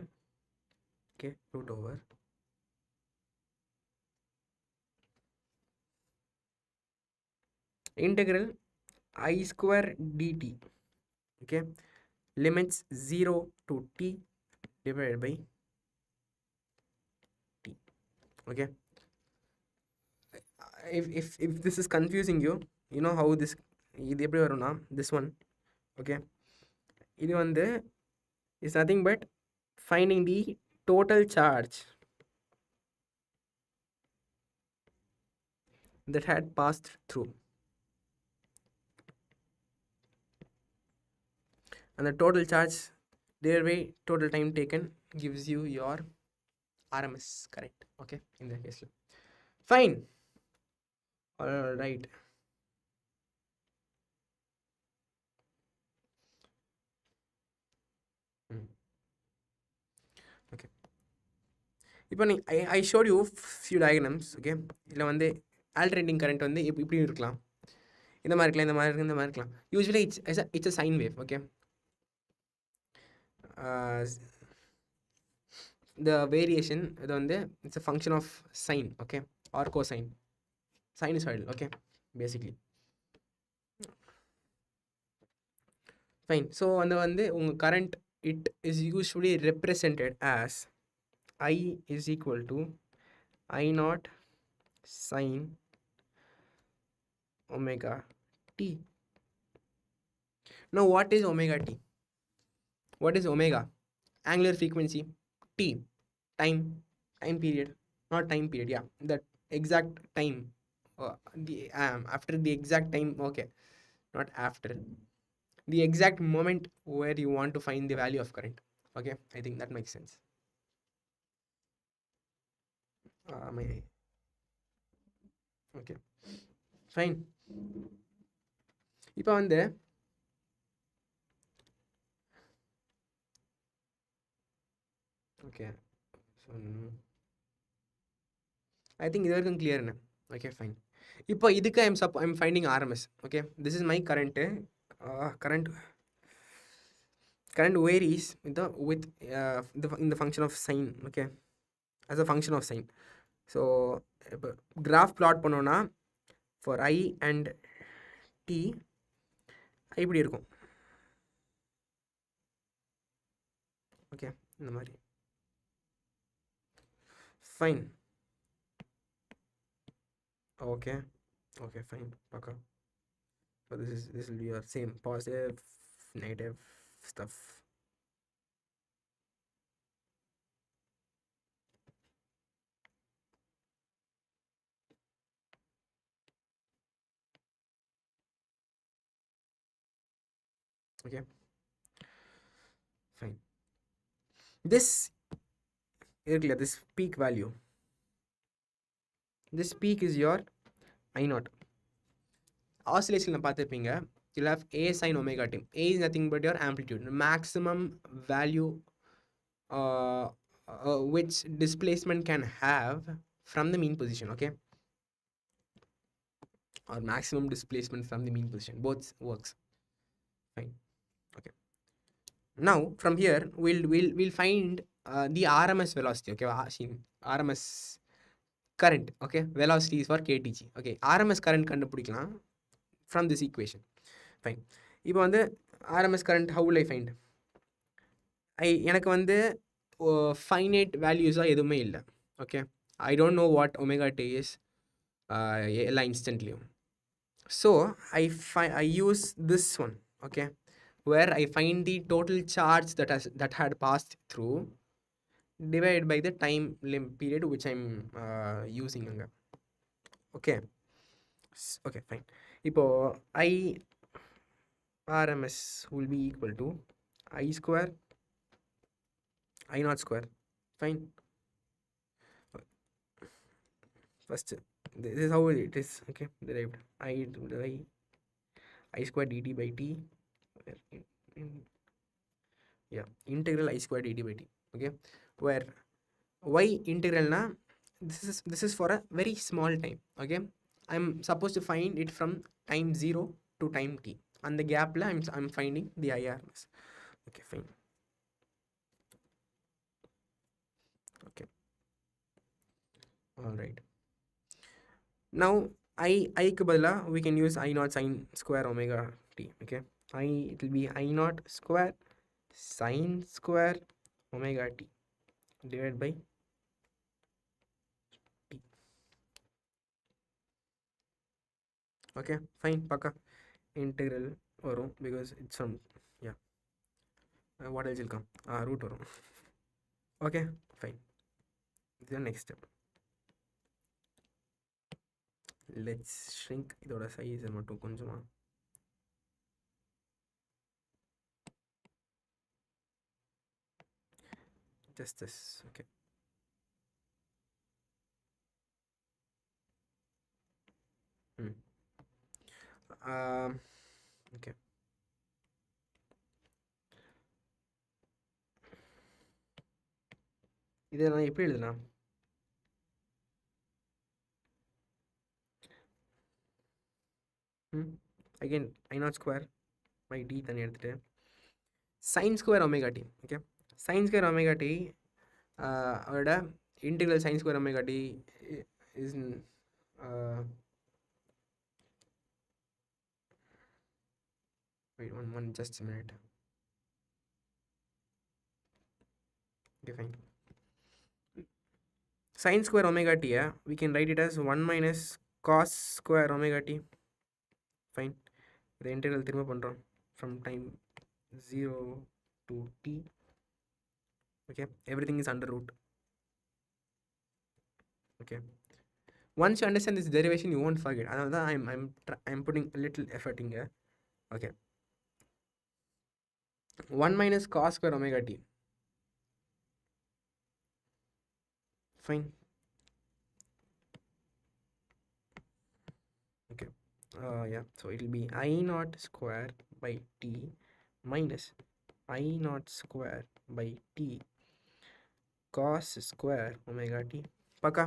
[SPEAKER 1] okay, root over integral I square dt, okay, limits 0 to t divided by t. Okay, if this is confusing you, you know how this இது எப்படி வரும்னா this one, okay, இது வந்து is nothing but finding the total charge that had passed through, and the total charge divided by total time taken gives you your RMS current. Okay, in the case, fine. All right, okay, இப்போ நீ I showed you few diagrams. okay, இதில் வந்து alternating current வந்து இப்படி இருக்கலாம், இந்த மாதிரி இருக்கலாம், இந்த மாதிரி இருக்கலாம், இந்த மாதிரி இருக்கலாம். Usually it's a sine wave. okay, the variation இது வந்து it's a function of sine, okay, or cosine, sinusoidal. okay, basically fine. so அந்த வந்து உங்கள் current, it is usually represented as I is equal to I naught sine omega t. Now what is omega t? What is omega? Angular frequency. T, time period, not time period, yeah, that exact time, the after the exact time. okay, not after the exact moment where you want to find the value of current. okay, I think that makes sense. okay, fine. இப்போ வந்து okay, so I think இது வரைக்கும் clear என்ன? okay, fine. இப்போ இதுக்கு I'm finding RMS. okay, this is my current. Current varies with in the function of sine. okay, as a function of sine. so graph plot பண்ணோம்னா for I and t இப்படி இருக்கும். Okay, இந்த மாதிரி. Fine. okay, fine, okay. so this will be your same positive, negative stuff. okay, fine. This peak value, this peak is your I naught. oscillation பார்த்திருப்பீங்க, you'll have A sin omega t. A is nothing but your amplitude, maximum value which displacement can have from the mean position. okay, or maximum displacement from the mean position, both works. fine. okay, now from here we'll find the RMS velocity. okay, RMS current. okay, velocity is for kTg. okay, RMS current கண்டுபிடிக்கலாம் from this equation. fine. இப்போ வந்து RMS current how will I find? எனக்கு வந்து finite values எதுவுமே இல்லை. okay, I don't know what omega t is எல்லா இன்ஸ்டன்ட்லையும். so I use this one. okay, where I find the total charge that had passed through divided by the time period which I'm using அங்க. okay, fine. இப்போ I RMS will be equal to I square I naught square. fine. First this is how it is. Okay, derived I square dt by t, where integral I square dt by t. Okay, where y integral na, this is for a very small time. Okay, I'm supposed to find it from time 0 to time t, and the gap la I'm finding the IRMS. Okay, fine. Okay, all right. Now I க்கு பதிலா we can use I naught sine square omega t. Okay, it will be I naught square sine square omega t divided by t. Okay, fine, paka integral varum because it's some, yeah. What else will come? Root varum. Okay, fine. The next step, let's shrink idoda size mattum konjama. Just this. Okay. Okay. இதை நான் எப்படி எழுதலாம்? Again I naught square by d தனியாக எடுத்துட்டு sin square omega t. Okay, sin square omega t அதோட integral sin square omega t is wait one just a minute. Okay, fine. Sin square omega t, we can write it as 1 minus cos square omega t. Fine. The integral திரும்ப பண்றோம் from time 0 to t. Okay, everything is under root. Okay, once you understand this derivation you won't forget. Another I'm putting a little effort in here. Okay, 1 minus cos square omega t. Fine. Okay, yeah, so it will be I naught square by t minus I naught square by t cos square omega t. Paka?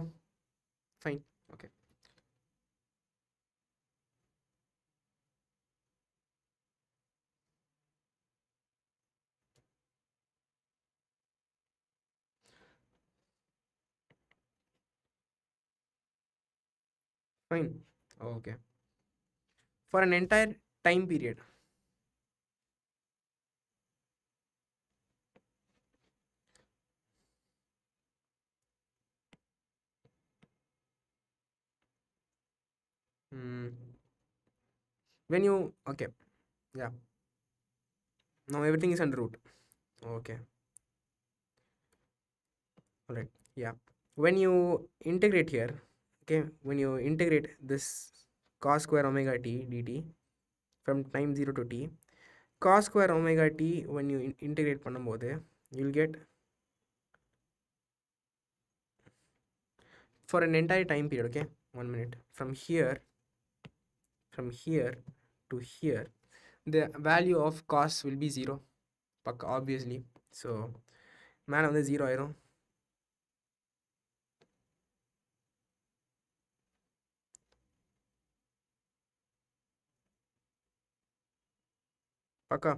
[SPEAKER 1] Fine. Okay, fine. Okay, for an entire time period. When you, okay, yeah, now everything is under root. Okay, all right, yeah, when you integrate here, okay, when you integrate this cos square omega t dt from time 0 to t, cos square omega t when you integrate பண்ணும்போது you'll get for an entire time period. Okay, 1 minute, from here to here the value of cos will be 0, obviously. So மேலே வந்து 0 ஆயிரும். பக்கா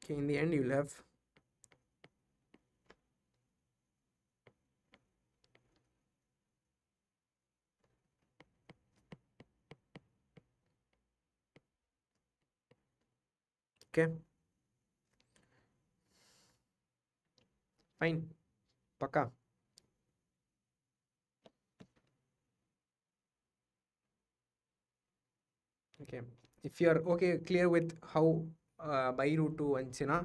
[SPEAKER 1] okay, in the end you'll have okay, fine, பக்கா. Okay, if you are okay clear with how by root 2 வந்துச்சுன்னா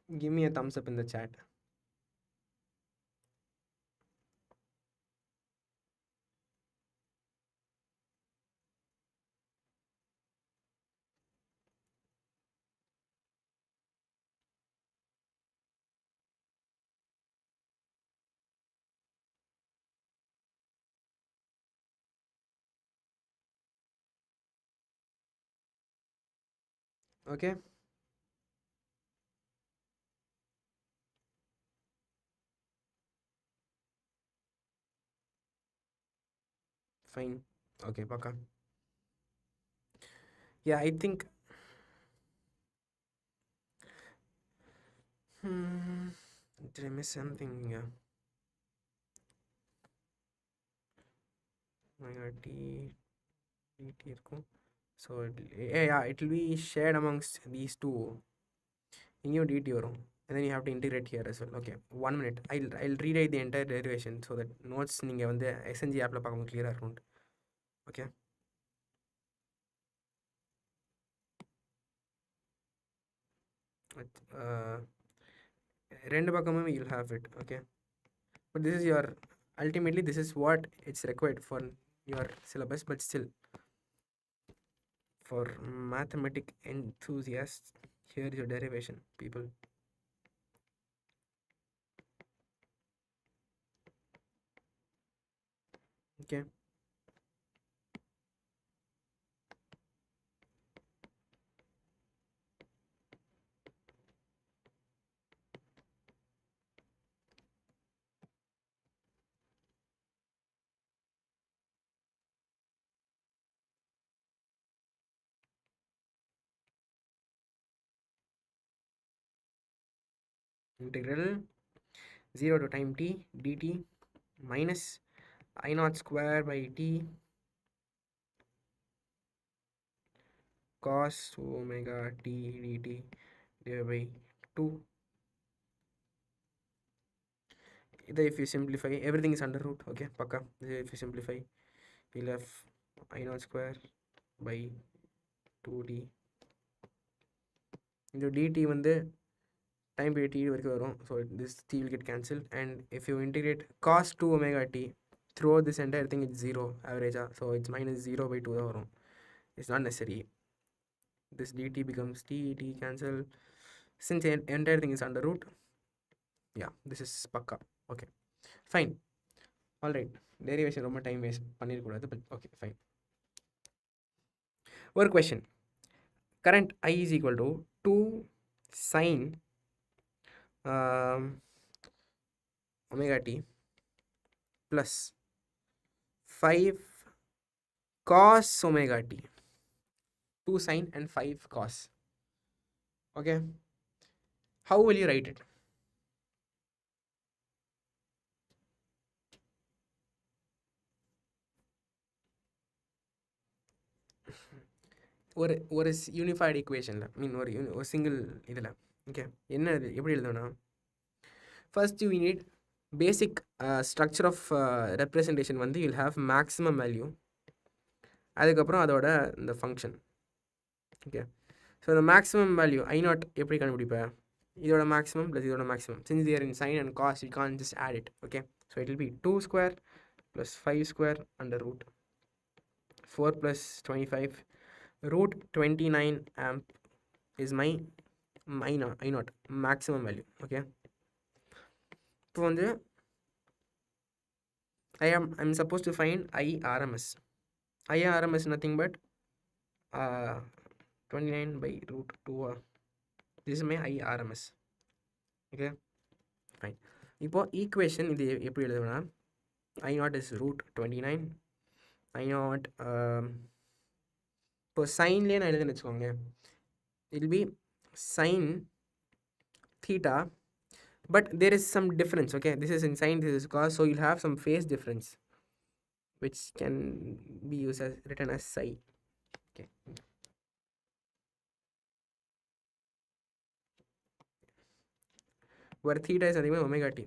[SPEAKER 1] Give me a thumbs up in the chat. Okay. Fine. Okay, Paka. Yeah, I think. Did I miss something? Yeah. DT இருக்கும். So it will be shared amongst these two. இங்கேயும் DT வரும். And then you have to integrate here as well. Okay, 1 minute. I'll rewrite the entire derivation so that notes நீங்கள் வந்து SNG ஆப்பில் பார்க்கும்போது கிளியராக இருக்கும். Okay. ரெண்டு பக்கமும் you'll have it. Okay. But this is your, ultimately this is what it's required for your syllabus, but still for mathematic enthusiasts, here is your derivation, people. Okay. Integral 0 to time t dt minus I naught square by t cos omega t dt divided by 2. Either if you simplify, everything is under root. Okay, Paka. If you simplify, you'll have I naught square by 2d. The dt வந்து time period t வரைக்கும் வரும். So this t will get cancelled, and if you integrate cos 2 omega t throughout this entire thing, it's 0 average. So it's minus 0 by 2 தான் வரும். It's not necessary. This dt becomes t cancel. Since the entire thing is under root, yeah, this is pakka. Okay, fine. All right, derivation ரொம்ப time waste பண்ணிருக்கூடாது, but okay, fine. One question. Current I is equal to 2 sine omega t plus 5 cos omega t. 2 sine and 5 cos. Okay, how will you write it? ஒரு unified ஈக்குவேஷனில் மீன் ஒரு single இதில் okay என்ன இது எப்படி எழுதணும்னா, first you need basic structure of representation வந்து you'll have maximum value, அதுக்கப்புறம் அதோட இந்த ஃபங்க்ஷன். ஓகே, ஸோ இந்த மேக்ஸிமம் வேல்யூ ஐ நாட் எப்படி கண்டுபிடிப்பேன்? இதோட மேக்ஸிமம் ப்ளஸ் இதோட maximum. Since they're in sine and cos you can just add it. Okay, so it will be 2 square plus 5 square under root 4 + 25 root 29 amp is my I naught maximum value. Okay, இப்போ வந்து I'm supposed to find IRMS. IRMS nothing but 29 by root 2. This is my IRMS. Okay, fine. இப்போ equation இது எப்படி எழுதுனா, I naught is root 29. I naught இப்போ சைன்லேயே நான் எழுதுன்னு வச்சுக்கோங்க, it will be sin theta, but there is some difference. Okay, this is in sin, this is cos, so you'll have some phase difference which can be used as written as psi. Okay, where theta is nothing but omega t.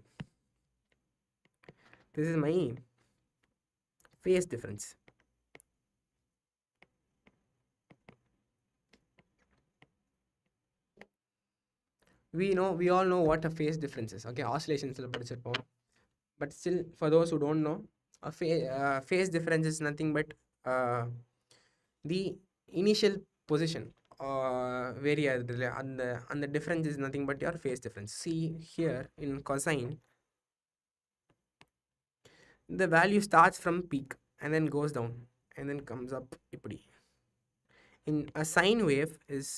[SPEAKER 1] This is my phase difference. we all know what a phase difference is. Okay, oscillations படிச்சிருப்போம். But still, for those who don't know, a phase difference is nothing but the initial position vary ஆகுதுல அந்த difference is nothing but your phase difference. See here in cosine, the value starts from peak and then goes down and then comes up இப்படி. In a sine wave is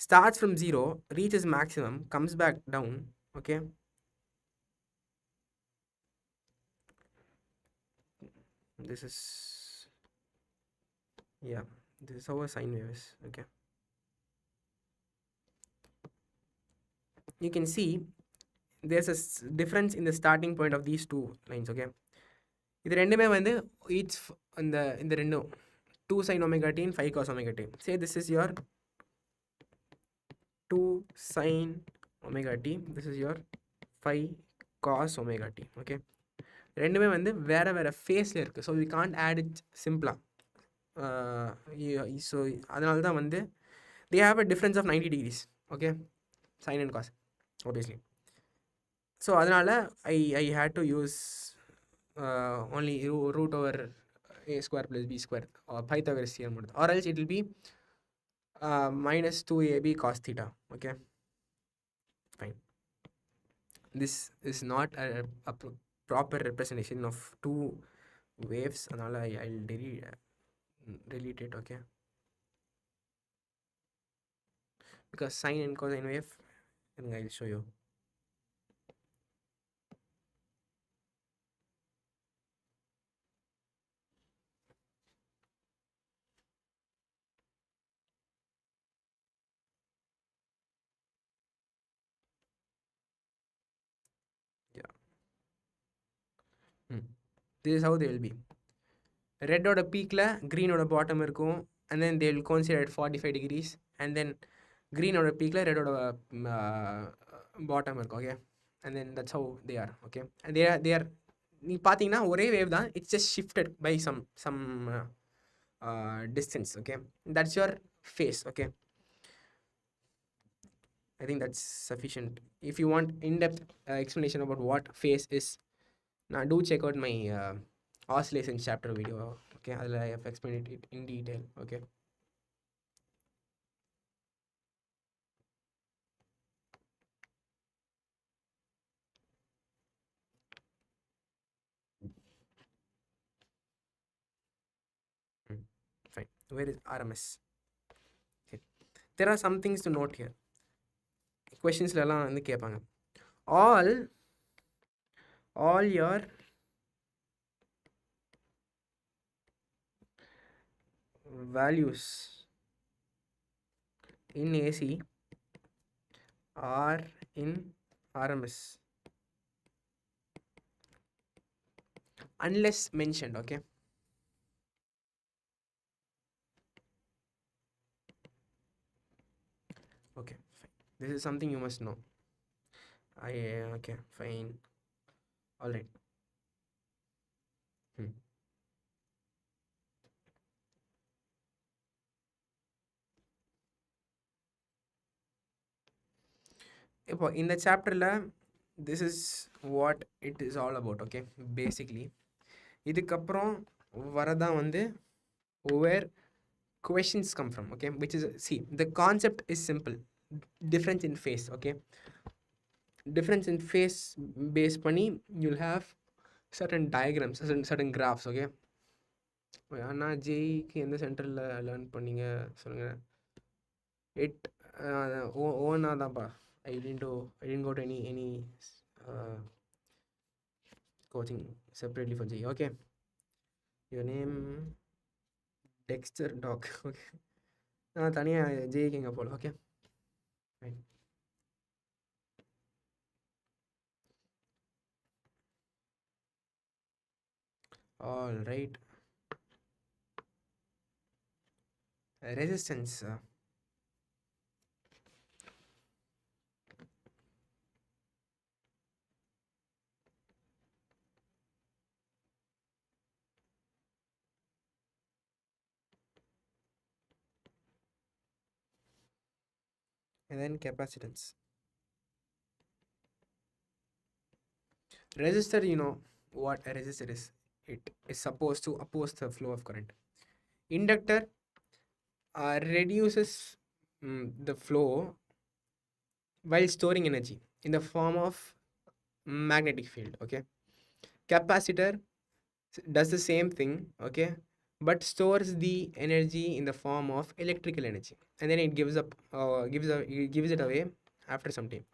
[SPEAKER 1] starts from 0, reaches maximum, comes back down. Okay, this is, yeah, this is how a sine wave is. Okay, you can see there's a difference in the starting point of these two lines. Okay, இது ரெண்டுமே வந்து each இந்த ரெண்டும் 2 sin omega t and 5 cos omega t. Say this is your 2 sin omega t, this is your 5 cos omega t. Okay, ரெண்டுமே வந்து வேற வேற ஃபேஸில் இருக்குது. So we can't add it சிம்பிளாக. ஸோ அதனால தான் வந்து they have a difference of 90 degrees. Okay, sin and cos obviously. So அதனால I had to use only root over a square plus b square or Pythagoras theorem, or else it will be minus 2ab cos theta. Okay, fine. This is not a proper representation of two waves, அதனால I'll delete it. Okay, because sine and cosine wave, I'll show you. Yeah, this is how they will be. Red oda peak la green oda bottom இருக்கும், and then they will coincide at 45 degrees, and then green oda peak la red oda bottom இருக்கும். Okay, and then that's how they are. Okay, and they are நீ பார்த்தீங்கன்னா ஒரே wave தான், it's just shifted by some distance. Okay, that's your phase. Okay, I think that's sufficient. If you want in-depth explanation about what phase is, now do check out my oscillation chapter video. Okay, I have explained it in detail. Okay, fine. Where is RMS? Okay, there are some things to note here. Questions la எல்லாம் வந்து கேட்பாங்க. all your values in AC are in RMS unless mentioned. Okay, okay, fine. This is something you must know. Okay, fine, all right. இப்போ இந்த சாப்டரில் this is what it is all about. Okay, basically இதுக்கப்புறம் வரதான் வந்து where questions come from. Okay, which is, see, the concept is simple. Difference in phase. Okay, difference in phase based பண்ணி you'll have certain diagrams, certain graphs. Okay, அண்ணா ஜேஇக்கு எந்த சென்டரில் learn பண்ணீங்க சொல்லுங்கள். ஓனா தான்ப்பா. I didn't go to any coaching separately for JEE. Okay, your name Dexter Doc. Okay, நான் தனியாக ஜேஇக்கு எங்கே போகல. Okay, right. All right, resistance. and then capacitance. Resistor, you know what a resistor is. It is supposed to oppose the flow of current. Inductor reduces the flow while storing energy in the form of magnetic field. Okay, capacitor does the same thing. Okay, but stores the energy in the form of electrical energy, and then it gives it away after some time,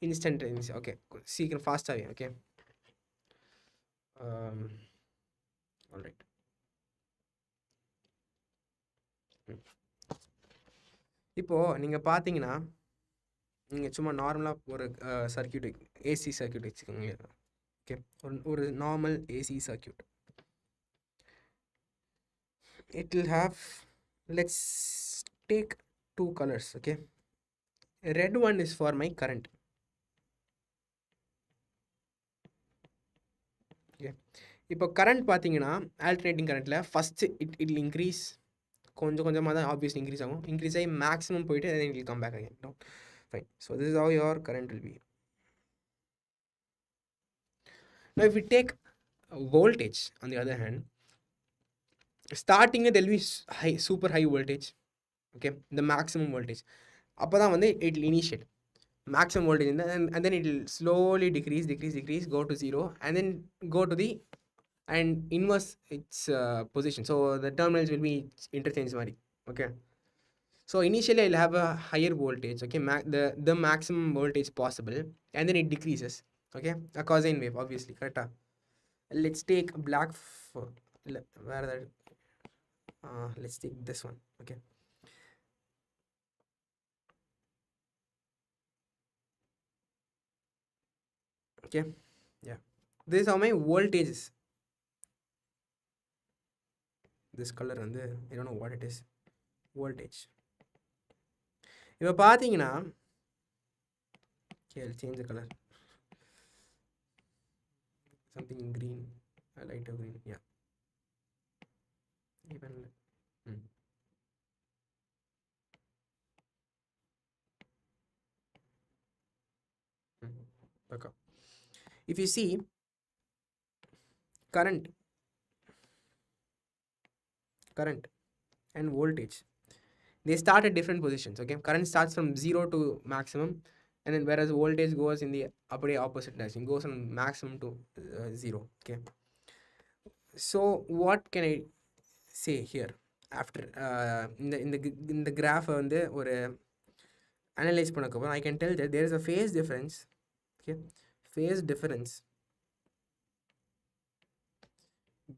[SPEAKER 1] instantaneously. Okay, seek fast away. Okay, um, all right. இப்போ நீங்க பார்த்தீங்கன்னா, நீங்க சும்மா நார்மலா ஒரு circuit AC circuit வச்சுக்கோங்க. Okay, ஒரு normal AC circuit. It will have, let's take two colors. Okay, red one is for my current. Okay, இப்போ கரண்ட் பார்த்தீங்கன்னா ஆல்டர்னேட்டிங் கரண்ட்டில் ஃபஸ்ட்டு இட் இன்க்ரீஸ், கொஞ்சம் கொஞ்சமாக தான் ஆப்வியஸ்லி இன்க்ரீஸ் ஆகும். இன்க்ரீஸ் ஆகி மேக்ஸிமம் போயிட்டு then it will come back again. No? Fine. So this is how your current will be. Now if we take voltage on the other hand, starting there will be high, super high voltage. Okay, the maximum voltage. அப்போ தான் வந்து it will initiate maximum voltage and then it will slowly decrease, go to zero, and then go to the and inverse its position. So the terminals will be interchange mari. Okay, so initially I'll have a higher voltage. Okay, the maximum voltage possible, and then it decreases. Okay, a cosine wave, obviously, correct? Let's take black for where that let's take this one. Okay, okay, yeah, this is how my voltage is. This color and I don't know what it is. Voltage. இப்போ பார்த்தீங்கன்னா, okay, I'll change the color, something in green, a lighter green. Yeah, even okay. If you see current and voltage, they start at different positions. Okay, current starts from 0 to maximum, and then whereas voltage goes in the opposite direction, goes from maximum to 0. Okay, so what can I say here after in the graph வந்து ஒரு analyze பண்ணக்கப்புறம் I can tell that there is a phase difference. Okay, phase difference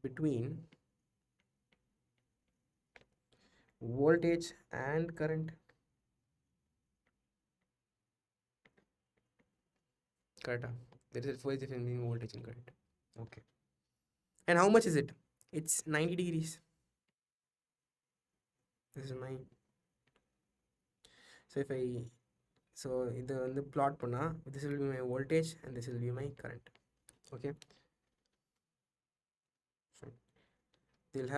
[SPEAKER 1] between voltage and current. Correct. There is a phase difference between voltage and current. Okay, and how much is it? It's 90 degrees. This is my, so if I இது வந்து plot பண்ணா, this will be my voltage and this will be my current. Okay, they're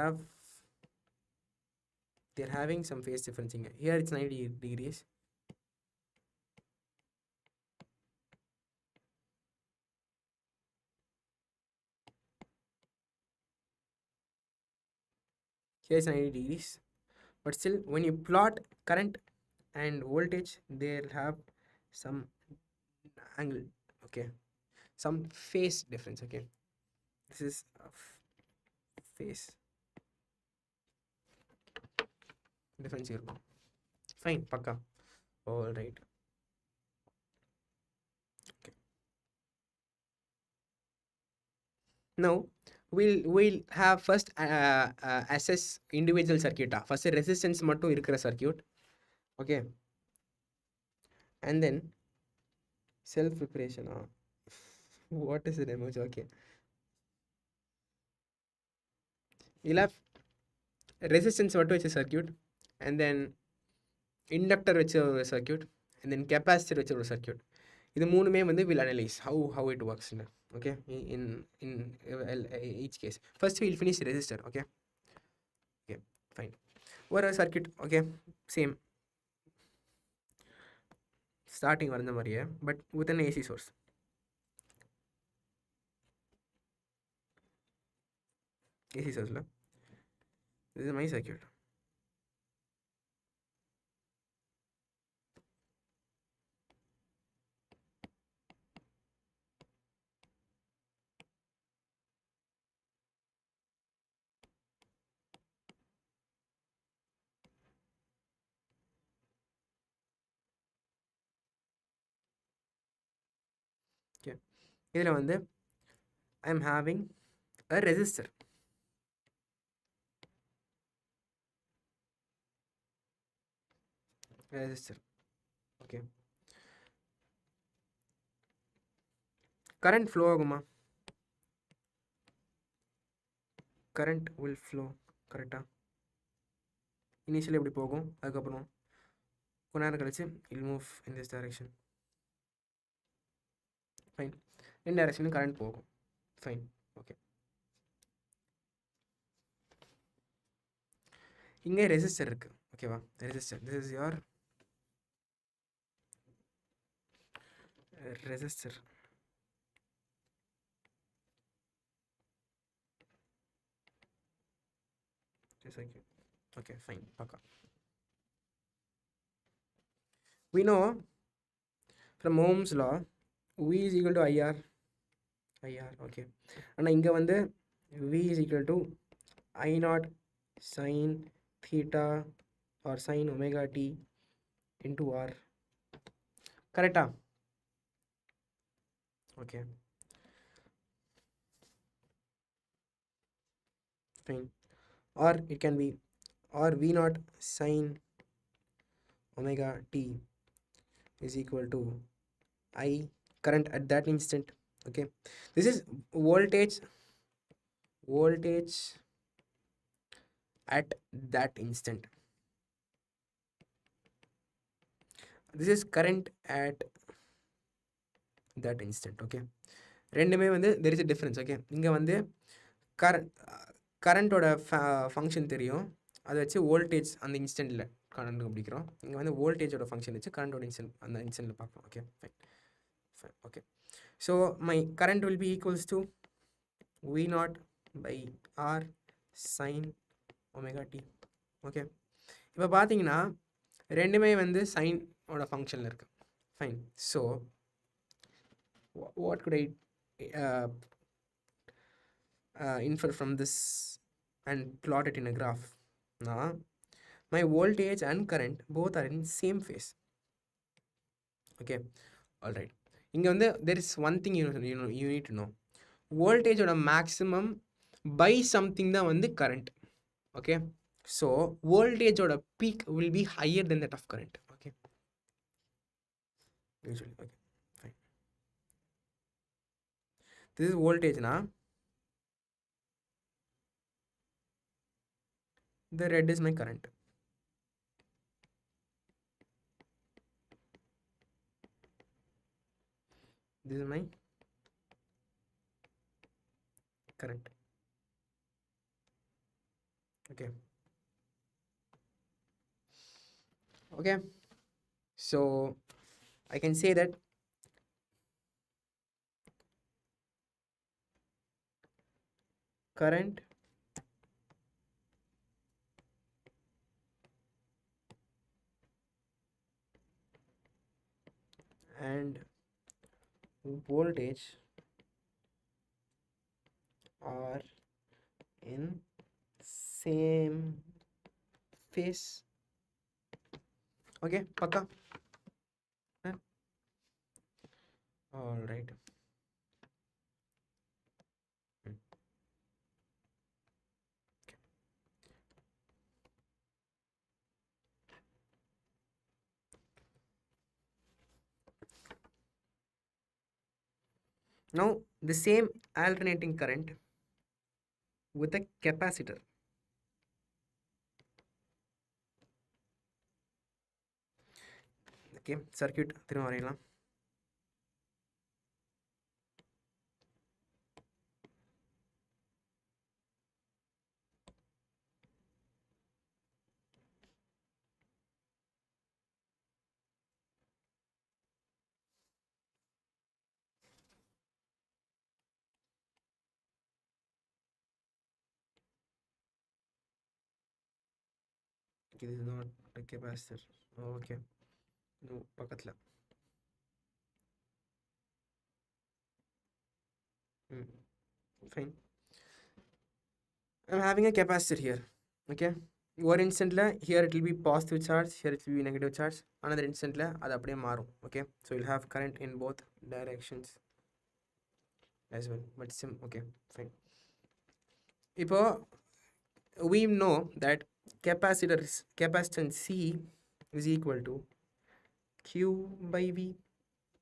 [SPEAKER 1] having some phase difference here. It's 90 degrees. Here is 90 degrees, but still when you plot current and voltage, they'll have some angle. Okay, some phase difference. Okay, this is a phase difference here. Fine, pakka. All right. Okay, now we'll have first assess individual circuit. First resistance mattum irukra circuit. Okay, and then self preparation. What is the emoji? Okay, you'll have resistance mattum vecha circuit, and then inductor vecha ஒரு circuit, and then capacitor vecha ஒரு circuit. இது மூணுமே வந்து will analyze how it works. Okay, in each case. First we'll finish resistor. Okay, fine. What a circuit. Okay, same. Starting வரைஞ்ச மாதிரியே but with an AC source. AC சோர்ஸில் this is my circuit. Okay, இதில் வந்து I am having a resistor. Okay, current flow ஆகுமா? current will flow கரெக்டாக initial எப்படி போகும், அதுக்கப்புறம் கொஞ்ச நேரம் கழிச்சு it will move in this direction. Fine, ரெண்டு டைரக்ஷனும் கரண்ட் போகும். Fine, okay. இங்கே ரெசிஸ்டர் இருக்குது, ஓகேவா? Resistor, this is your resistor. Okay fine, பக்கா. we know from Ohm's law V is equal to IR, okay. ஆனால் இங்கே வந்து V is equal to I0 sin theta or sin omega t into R, கரெக்டா? Okay fine. Or it can be or V0 sin omega t is equal to I current at that instant. Okay, this is voltage at that instant. This is current at that instant. Okay, ரெண்டுமே வந்து there is a difference. Okay, இங்கே வந்து கரண்ட்டோட function தெரியும், அதை வச்சு voltage அந்த இன்ஸ்டன்ட்டில் கண்டுபிடிக்கிறோம். இங்கே வந்து வோல்டேஜோட ஃபங்க்ஷன் வச்சு கரண்ட்டோட இன்ஸ்டன்ட் அந்த இன்ஸ்டன்ட்டில் பார்க்கலாம். Okay fine. Okay, so my current will be equals to V0 by R sin omega t. Okay, இப்போ பார்த்தீங்கன்னா ரெண்டுமே வந்து சைன் ஓட ஃபங்க்ஷனில் இருக்குது. Fine. So what could I infer from this and plot it in a graph? Now my voltage and current both are in same phase. Okay, all right. இங்கே வந்து there is one thing you need to know. வோல்டேஜோட maximum by something தான் வந்து current. Okay, so வோல்டேஜோட peak will be higher than that of current. Okay, usually. Okay fine. This is வோல்டேஜ்னா the red is my current. This is my current. Okay, so I can say that current and voltage are in same phase. Okay, paka. All right. Now the same alternating current with a capacitor. Okay, circuit திரும்ப வரையலாம். Okay, this is not a capacitor. Oh, okay. No, pakatla. Fine. I'm having a capacitor here. Okay. One instant here it will be positive charge, here it will be negative charge. Another instant அது அப்படியே மாறும். Okay. So you'll have current in both directions as well. But okay, fine. இப்போ we know that capacitance C is equal to Q by V,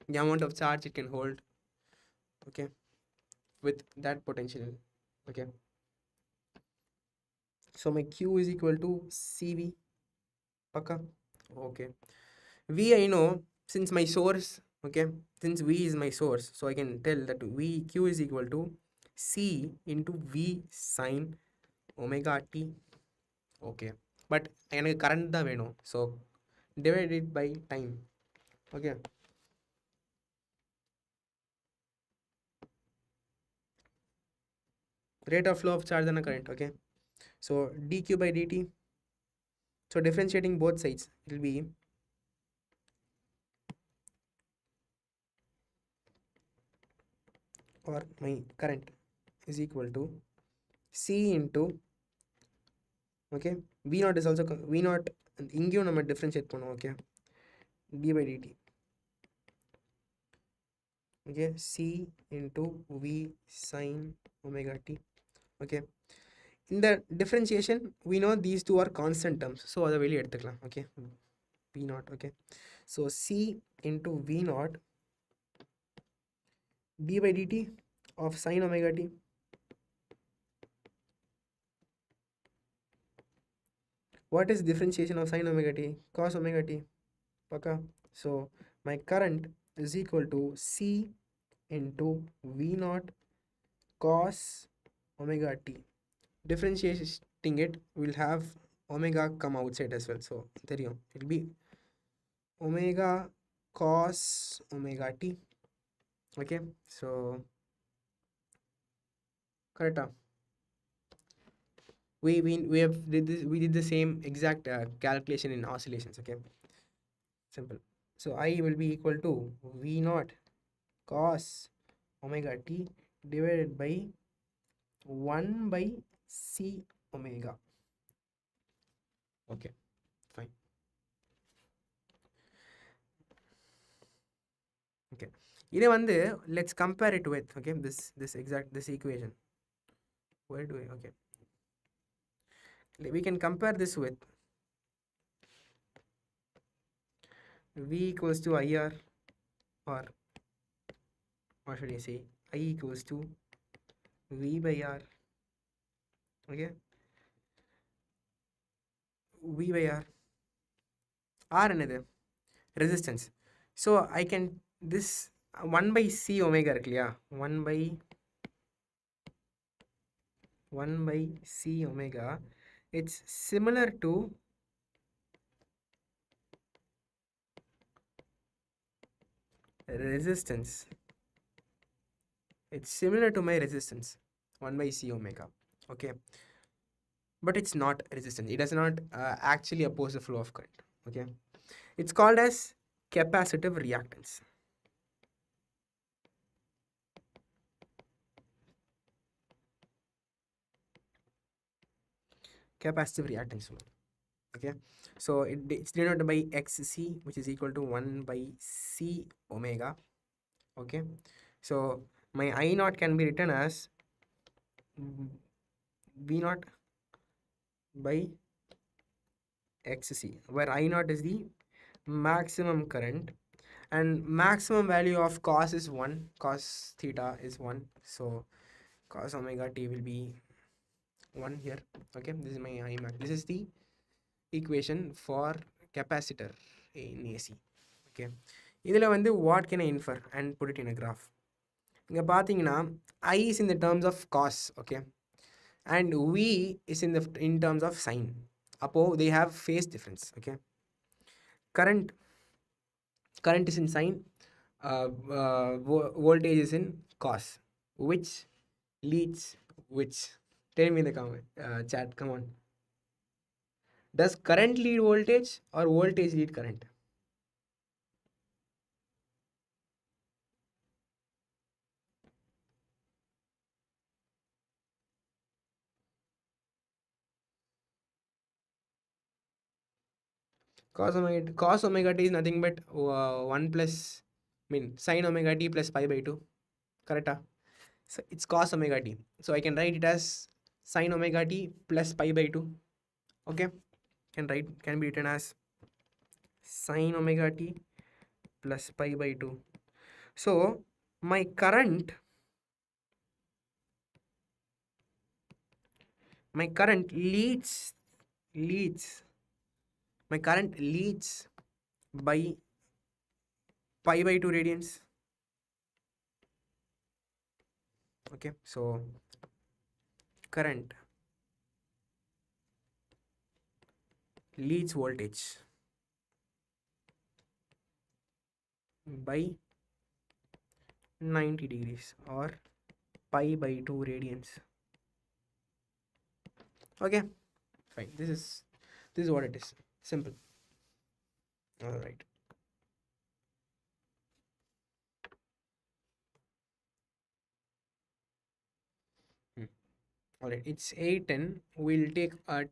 [SPEAKER 1] the amount of charge it can hold, okay, with that potential. Okay, so my Q is equal to CV. Paka. Okay, V I know, since my source, okay, since V is my source, so I can tell that Q is equal to C into V sine omega t. Okay, but எனக்கு current தான் வேணும், so divide it by time. Okay, rate of flow of charge and a current. Okay, so dq by dt, so differentiating both sides, it will be or my current is equal to C into, okay, V naught is also V naught இங்கேயும் நம்ம differentiate பண்ணுவோம். Okay, d by dt, okay, C into V sine omega t. Okay, in the differentiation we know these two are constant terms, so அதை வெளியே எடுத்துக்கலாம். Okay, V naught. Okay, so C into V naught d by dt of sine omega t. What is differentiation of sine omega t? Cos omega t. Paka. So my current is equal to C into V naught cos omega t. Differentiating it, will have omega come outside as well. So there you go. It will be omega cos omega t. Okay, so correct. We did the same exact calculation in oscillations. Okay, simple. So I will be equal to V naught cos omega t divided by 1 by C omega. Okay, fine. Okay, இதை வந்து let's compare it with, okay, this equation. Where do I, okay, we can compare this with V equals to IR, or what should I say, I equals to V by R. Okay, V by R. R another resistance. So I can this 1 by C omega clear, 1 by C omega, it's similar to resistance. It's similar to my resistance, 1 by C omega. Okay, but it's not resistance. It does not actually oppose the flow of current. Okay, it's called as capacitive reactance. Capacitive reactance. Okay, so it's denoted by xc, which is equal to 1 by C omega. Okay, so my I naught can be written as V naught by xc, where I naught is the maximum current and maximum value of cos is 1, cos theta is 1, so cos omega t will be 1 here. Okay, this is my I max. This is the equation for capacitor in AC. Okay, இதில் வந்து what can I infer and put it in a graph? இங்கே பார்த்தீங்கன்னா I is in the terms of cos, okay, and V is in terms of sine. அப்போது they have phase difference. Okay, current is in sine, voltage is in cos. Which leads which? Tell me in the comment chat, come on. Does current lead voltage or voltage lead current? Cos omega t is nothing but 1 plus, I mean, sin omega t plus pi by 2. Correct? So it's cos omega t. So I can write it as sin omega t plus pi by 2. Okay? Can be written as sin omega t plus pi by 2. So my current leads my current leads by pi by 2 radians. Okay, so current leads voltage by 90 degrees or pi by 2 radians. Okay, fine. This is what it is. Simple. All right. All right. It's 8:10. We'll take a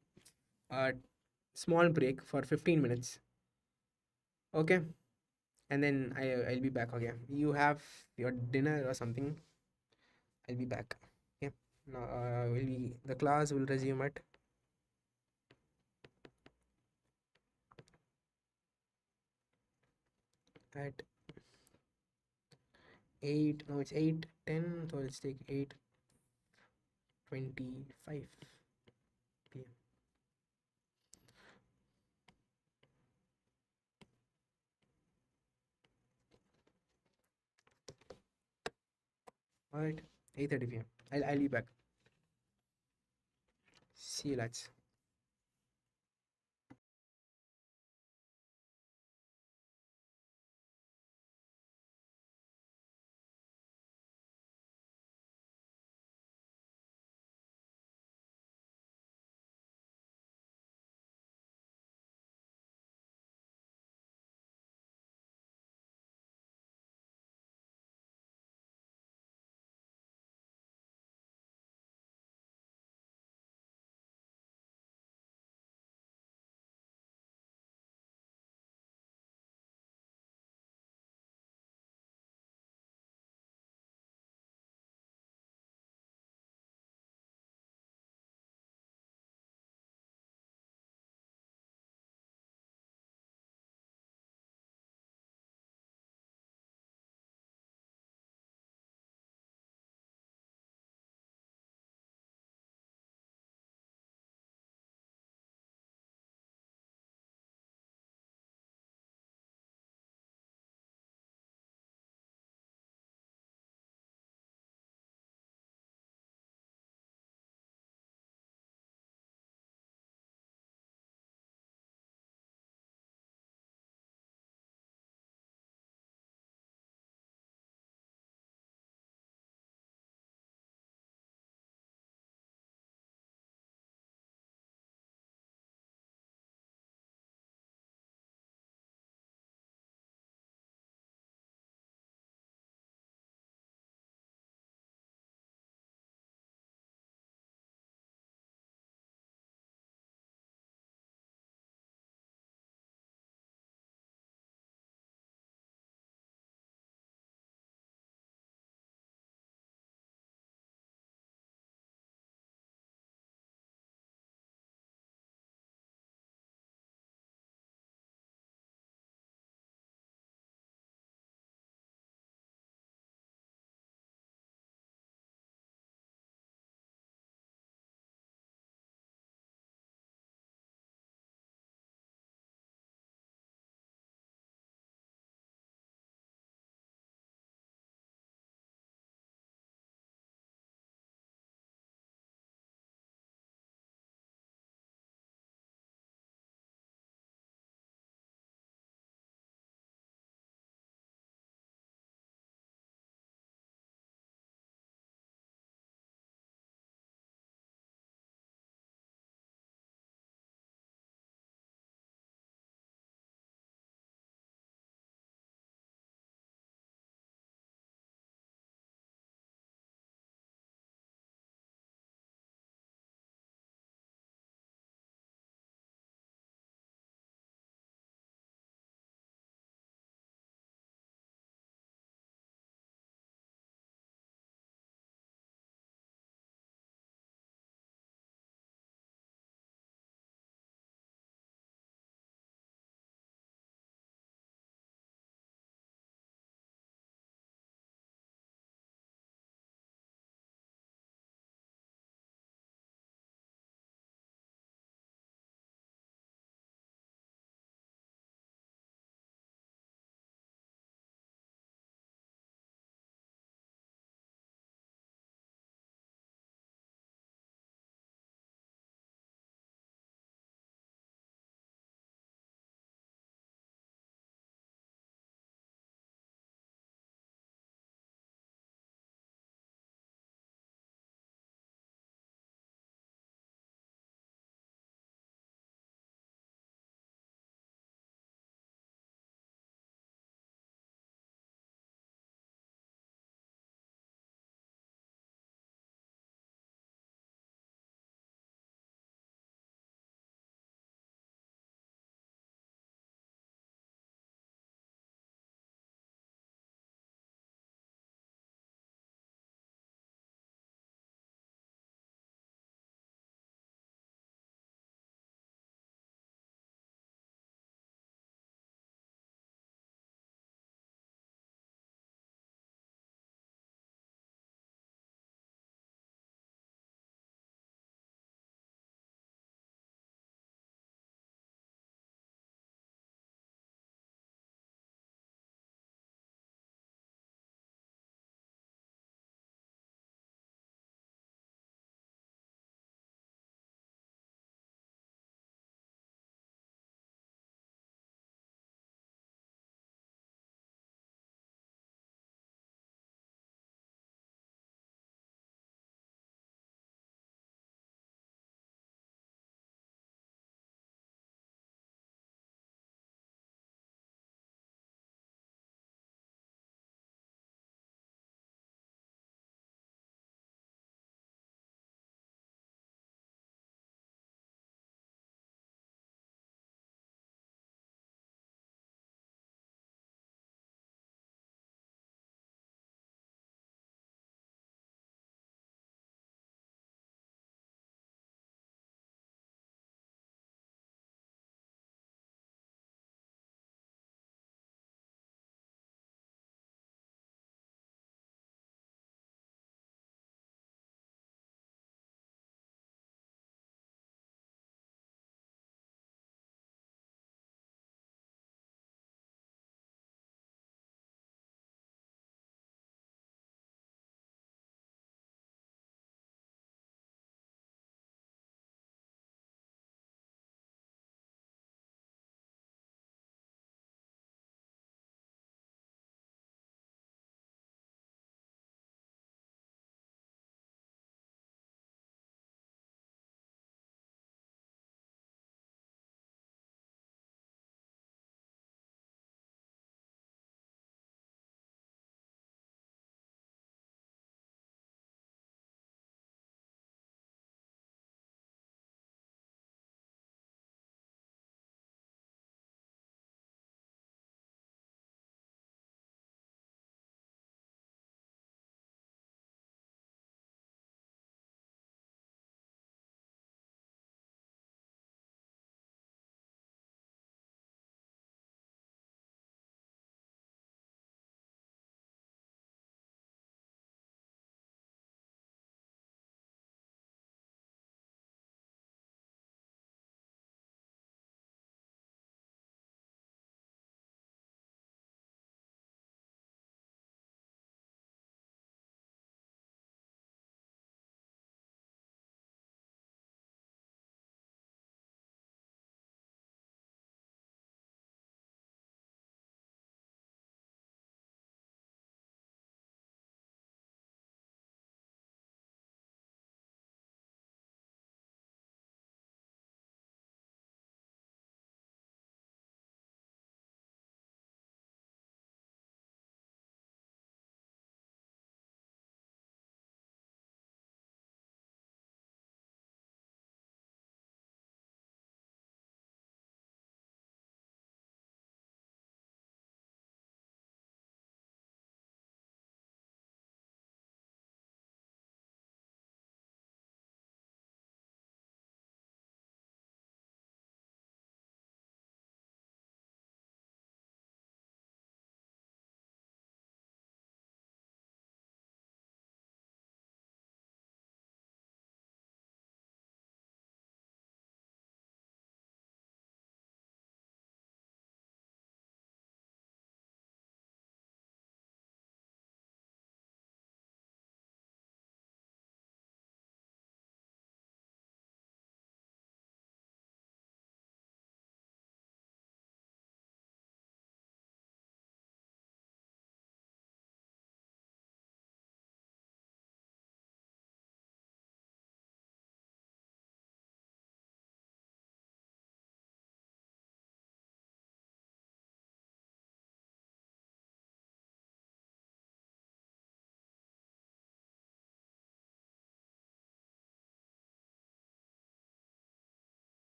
[SPEAKER 1] small break for 15 minutes. Okay, and then I'll be back. Okay, you have your dinner or something. I'll be back. Okay. Now the class will resume at 8. No, it's 8:10. So let's take 8:25 p.m. All right, 8:30 p.m. I'll be back. See you lads.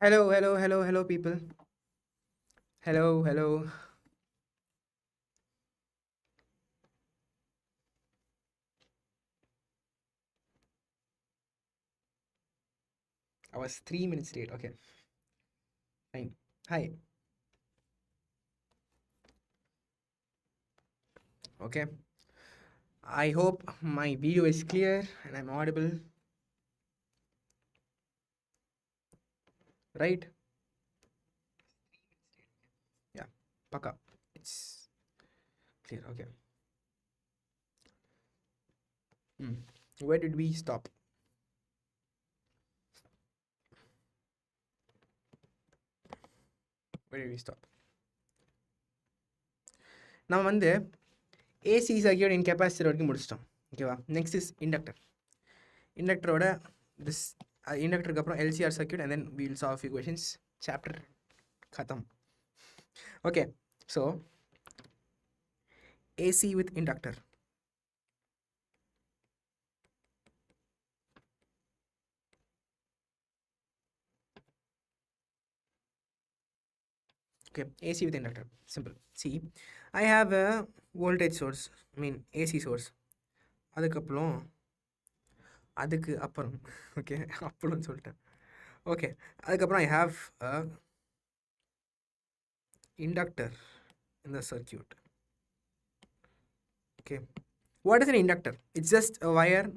[SPEAKER 1] Hello, people. Hello. I was 3 minutes late. Okay, fine. Hi. Okay. I hope my video is clear and I'm audible. Right? Yeah. Paka. It's clear. Okay. Where did we stop? Now on the AC circuit in capacitor வரைக்கும் முடிச்சிட்டோம். ஓகேவா? Next is inductor. Inductor this inductor அப்புறம் LCR circuit and then we will solve few questions. Chapter khatam. Okay. So AC with inductor. Okay, AC with inductor. Simple. See, I have a voltage source. I mean AC source. அதுக்கப்புறம் okay அப்புறம் சொல்லிட்டேன். Okay அதுக்கப்புறம் I have a inductor in the circuit. Okay, what is an inductor? It's just a wire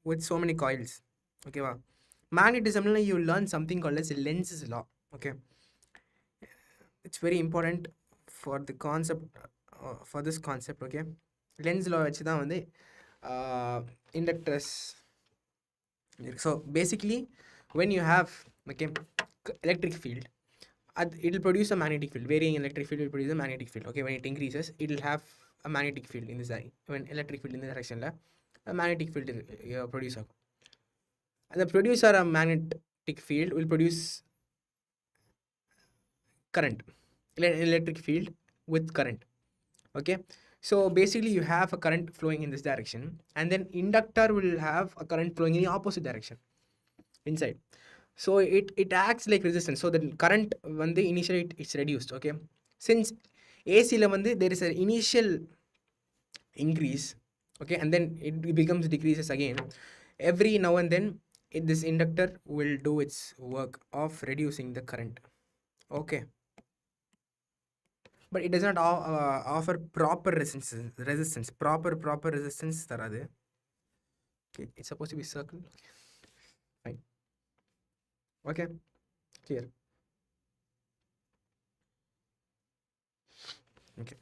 [SPEAKER 1] with so many coils. Okay, wow. Magnetism, you learn something called as Lenz's law. Okay, it's very important for the concept, for this concept. Okay, Lenz law வச்சு தான் வந்து inductors. So basically when you have electric field, it will produce a magnetic field. Varying electric field will produce a magnetic field. Okay, when it increases, it will have a magnetic field in this eye. When electric field in the direction la, a magnetic field produce agum. And the producer of magnetic field will produce current, electric field with current. Okay, so basically you have a current flowing in this direction, and then inductor will have a current flowing in the opposite direction inside. So it acts like resistance. So the current when the initially it's reduced. Okay, since AC la vande there is an initial increase, okay, and then it becomes decreases again every now and then. This inductor will do its work of reducing the current. Okay, but it does not offer proper resistance. Proper resistance taradu. Okay, it's supposed to be circle. Okay, fine. Okay, clear. Okay,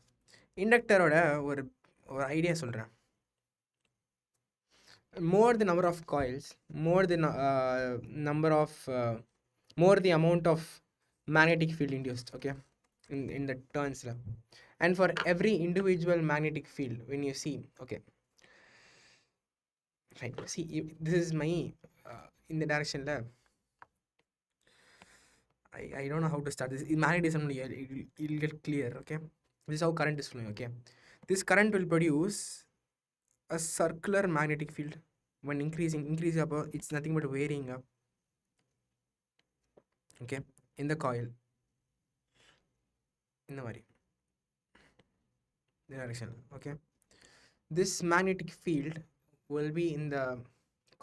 [SPEAKER 1] இண்டக்டரோட ஒரு idea சொல்கிறேன். More the number of coils, more the amount of magnetic field induced. Okay, in the turns la. And for every individual magnetic field, when you see, okay, fine. See, this is my in the direction la. I don't know how to start this. Magnetism it'll get clear. Okay, this is how current is flowing. Okay, this current will produce a circular magnetic field. When increasing up, it's nothing but varying up. Okay, in the coil, in the direction. Okay, this magnetic field will be in the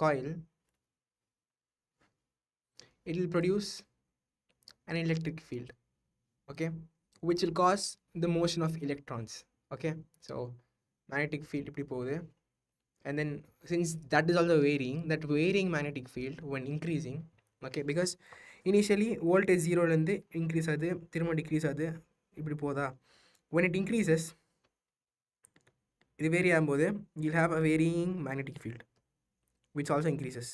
[SPEAKER 1] coil. It will produce an electric field. Okay, which will cause the motion of electrons. Okay, so magnetic field இப்படி போகுது. And then since that is also varying, that varying magnetic field when increasing, okay, because initially voltage 0 லேருந்து increase ஆகுது, திரும்ப decrease ஆகுது, இப்படி போதா. When it increases, இது vary ஆகும்போது you'll have a varying magnetic field which also increases.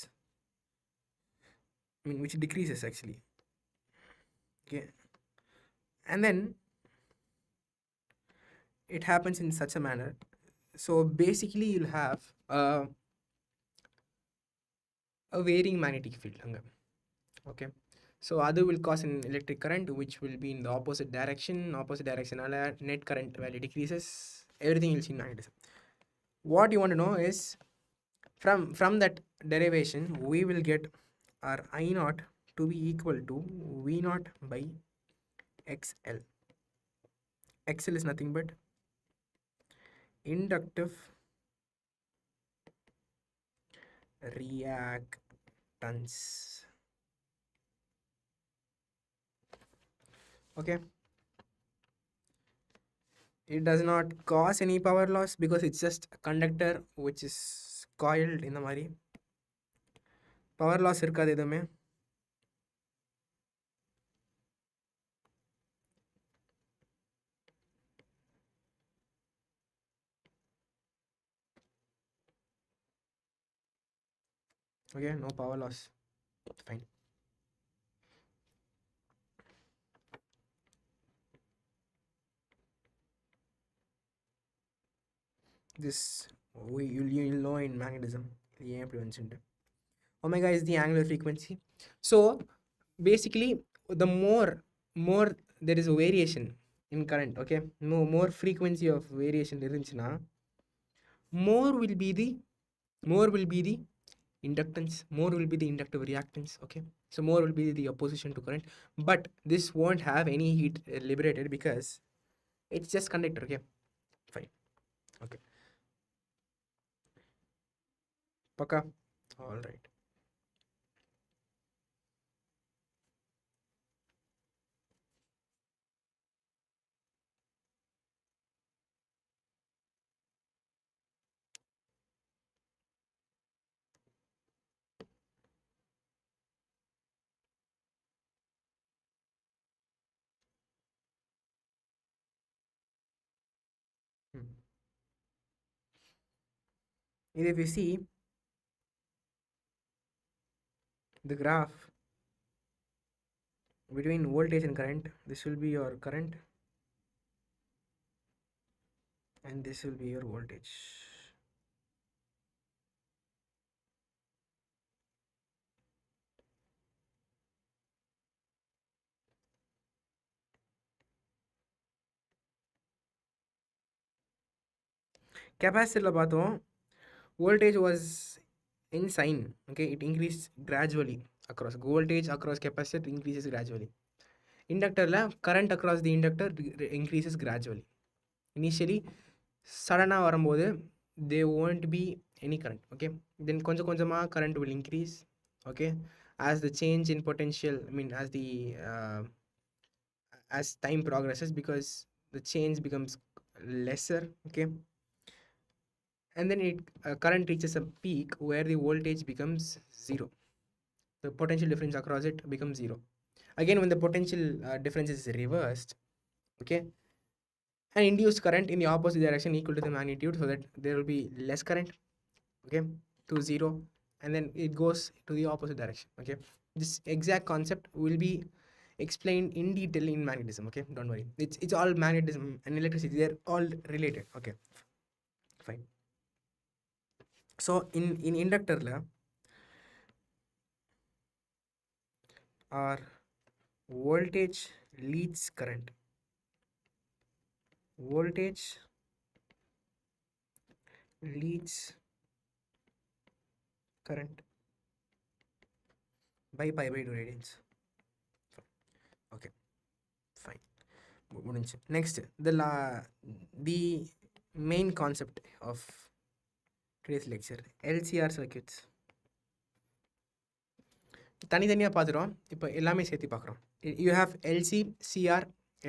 [SPEAKER 1] I mean which decreases actually. Okay, and then it happens in such a manner. So basically you'll have a varying magnetic field. Okay, so that will cause an electric current which will be in the opposite direction. Net current value decreases, everything you'll see in magnetism. What you want to know is from that derivation we will get our I naught to be equal to V naught by XL. XL is nothing but inductive reactance. Okay, it does not cause any power loss because it's just a conductor which is coiled in the mari. Power loss irukadu edume. Okay, no power loss. Fine. This you'll know in magnetism. Omega is the angular frequency. So basically, the more there is a variation in current, okay, more frequency of variation irunchina, more will be the inductance, more will be the inductive reactance. Okay, so more will be the opposition to current, but this won't have any heat liberated because it's just conductor. Okay, fine. Okay, paka. All right. If you see the graph between voltage and current, this will be your current and this will be your voltage. Capacitor பார்த்தோம், voltage was in sine. Okay, it increased gradually across voltage across capacitor increases gradually. Inductor la current across the inductor increases gradually. Initially sudden வரும்போது there won't be any current. Okay, then கொஞ்சம் கொஞ்சமா current will increase. Okay, as the change in potential, I mean as time progresses, because the change becomes lesser. Okay, and then it current reaches a peak where the voltage becomes zero. The potential difference across it becomes zero. Again, when the potential difference is reversed, okay, and induced current in the opposite direction equal to the magnitude, so that there will be less current, okay, to zero, and then it goes to the opposite direction. Okay, this exact concept will be explained in detail in magnetism. Okay, don't worry, it's all magnetism and electricity, they're all related. Okay, fine. So in inductor la our voltage leads current, voltage leads current by pi by 2 radians. Okay, fine. Next, the main concept of today's lecture, LCR circuits. தனித்தனியாக பார்த்துறோம், இப்போ எல்லாமே சேர்த்து பார்க்குறோம். You have LC, CR,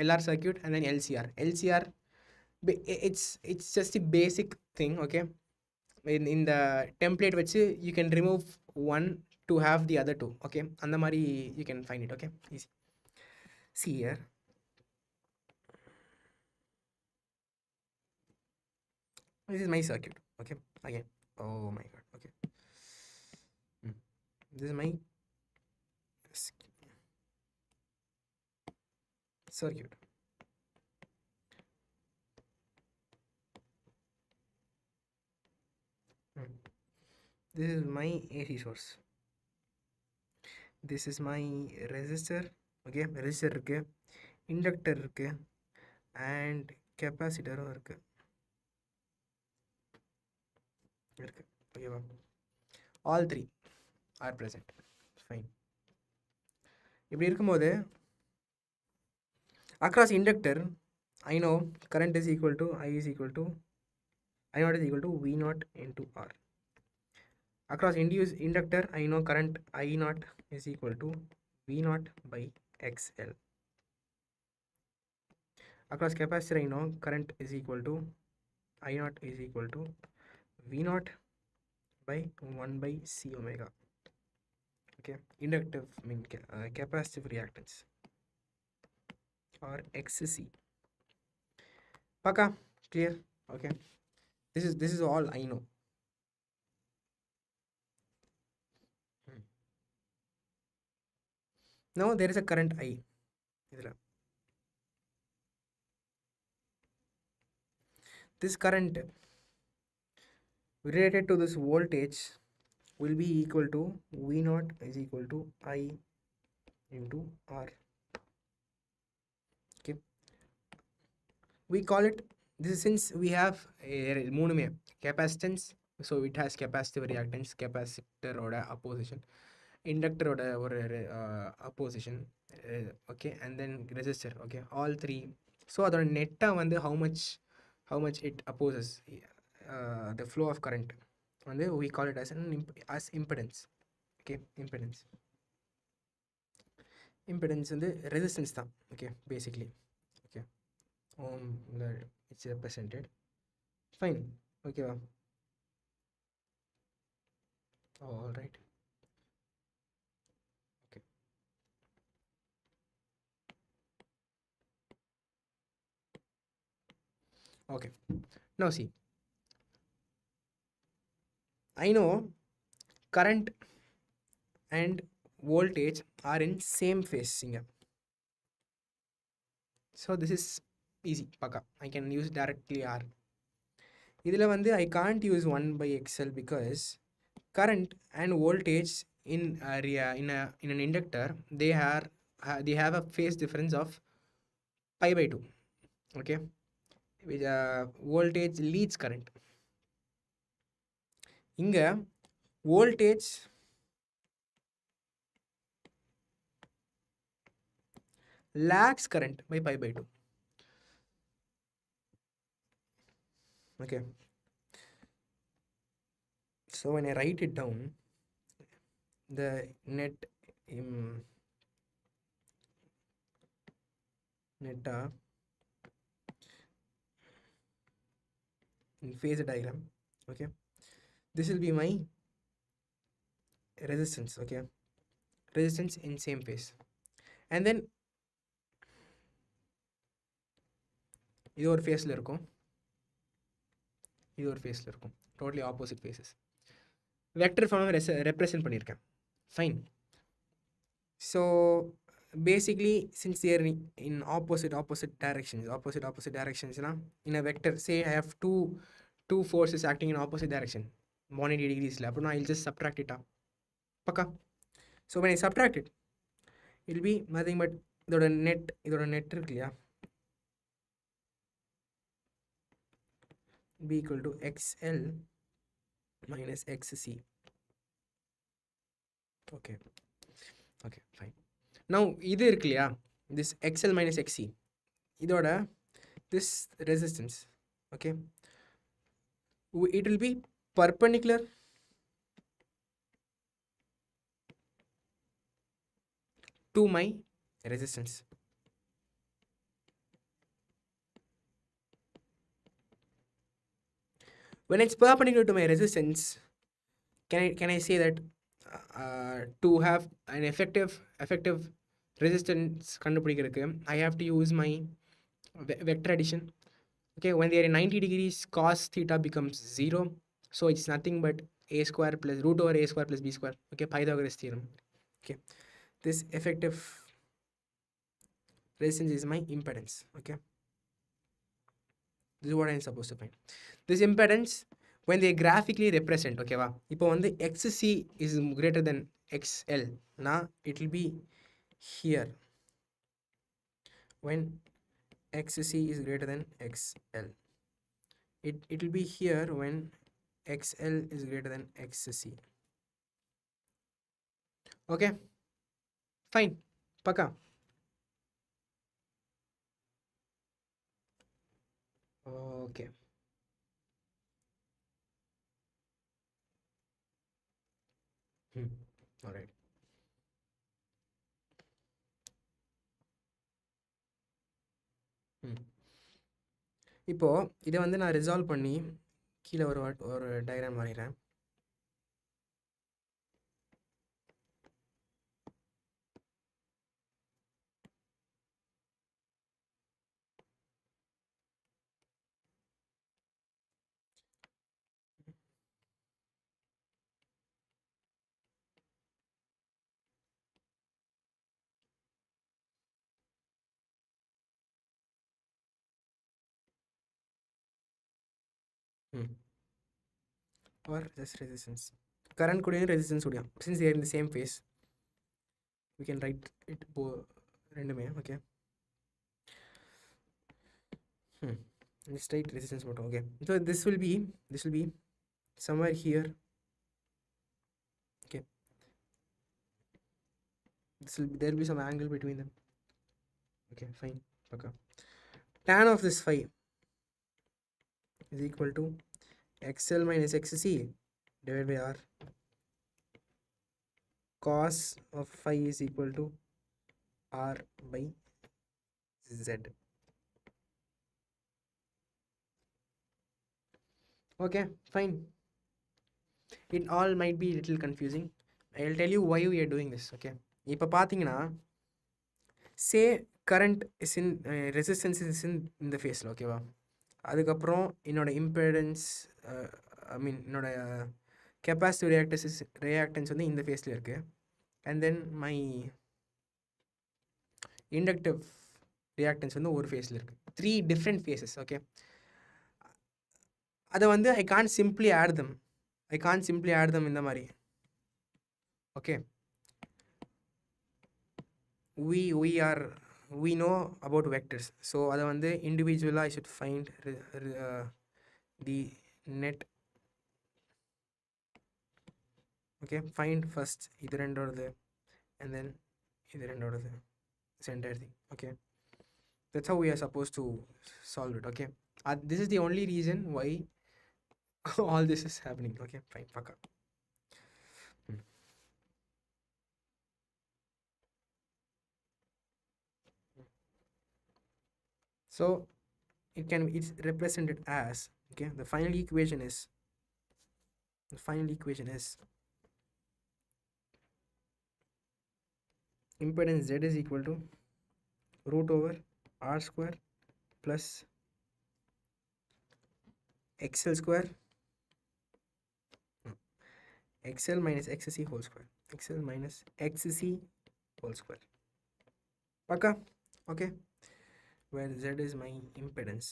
[SPEAKER 1] LR circuit and then LCR. LCR, it's just a basic thing. Okay, in the template which you can remove one to have the other two. Okay, அந்த மாதிரி you can find it. Okay, easy. See here, this is my circuit. Okay, again, oh my god. Okay, this is my circuit. This is my AC source. This is my resistor. Okay, resistor இருக்கு, inductor இருக்கு, and capacitor இருக்கு. Okay, all three are present. Fine. இப்படி இருக்கும்போது across inductor I know current is equal to I is equal to I naught is equal to V naught into R. Across inductor I know current I naught is equal to V naught by XL. Across capacitor I know current is equal to I naught is equal to V naught by 1 by C omega. Okay, inductive mean capacitive reactance or XC. Paka, clear? Okay, this is all I know. Now there is a current I. This current related to this voltage will be equal to V naught is equal to I into R. Okay, we call it this, since we have a capacitance, so it has capacitive reactance, capacitor oda opposition, inductor oda or opposition, okay, and then resistor, okay, all three. So adha netta vandu how much it opposes the flow of current, and we call it as impedance. Okay, impedance வந்து resistance தான். Okay, basically. Okay, it's represented. Fine. Okay, all right. Okay, okay, now see, I know current and voltage are in same phase here. So this is easy, paka. I can use directly R. Idhila vandu I can't use 1 by XL because current and voltage in in an inductor, they have a phase difference of pi by 2. Okay, which voltage leads current. Inga voltage lags current by pi by 2. Okay, so when I write it down, the net netta in phase diagram, okay, this will be my resistance. Okay, resistance in same phase, and then இது ஒரு ஃபேஸில் இருக்கும், இது ஒரு ஃபேஸில் இருக்கும், totally opposite phases. Vector form represent பண்ணியிருக்கேன். Fine. So basically since they're in opposite directionsனா in a vector, say I have two forces acting in opposite direction 180 degreesல, அப்படின்னா I'll just subtract it. பக்கா. So when I subtract it, it will be nothing but இதோட net இருக்கு இல்லையா, be equal to XL minus XC. Okay, fine. Now இது இருக்கு இல்லையா, this XL minus XC, இதோட this resistance, okay, it will be perpendicular to my resistance. When it's perpendicular to my resistance, can I say that to have an effective resistance கண்டுபிடிக்கிறதுக்கு I have to use my vector addition. Okay, when they are in 90 degrees, cos theta becomes 0, so it's nothing but a square plus root over a square plus b square. Okay, Pythagoras theorem. Okay, this effective resistance is my impedance. Okay, this is what I am supposed to find. This impedance, when they graphically represent, okay va, இப்போ வந்து XC is greater than XL, na it will be here when XC is greater than XL. It will be here when XL is greater than XC. Okay, fine. பக்கா. Okay. Alright. இப்போது இதை வந்து நான் resolve பண்ணி கீழே ஒரு diagram வரைகிறேன். or just resistance. Current கூடயும் resistance கூடயும், since they are in the same phase, we can write it ரெண்டுமே. ஓகே. Just write resistance மட்டும். Okay. So this will be somewhere here. Okay. There will be some angle between them. Okay, fine. Okay. Tan of this phi is equal to XL minus XC divided by R. Cos of phi is equal to R by Z. Okay, fine. It all might be a little confusing. I'll tell you why we are doing this. Okay. இப்போ பார்த்தீங்கன்னா, say current is in resistance is in இந்த ஃபேஸில். ஓகேவா? அதுக்கப்புறம் என்னோட impedance, ஐ மீன் என்னோட capacitive reactance வந்து இந்த ஃபேஸில் இருக்குது. And then my inductive reactance வந்து ஒரு ஃபேஸில் இருக்குது. 3 different phases. ஓகே. அதை வந்து I can't simply add them இந்த மாதிரி. Okay. we know about vectors. So அதை வந்து இண்டிவிஜுவலாக I should find the net. Okay. Find first இது ரெண்டோடது, and then இது ரெண்டோடது, entire thing. Okay. That's how we are supposed to solve it. Okay. This is the only reason why all this is happening. Okay, fine. Paka. So it's represented as, okay, the final equation is impedance Z is equal to root over R square plus XL square, XL minus XC whole square, XL minus XC whole square. Paka. Okay. Where Z is my impedance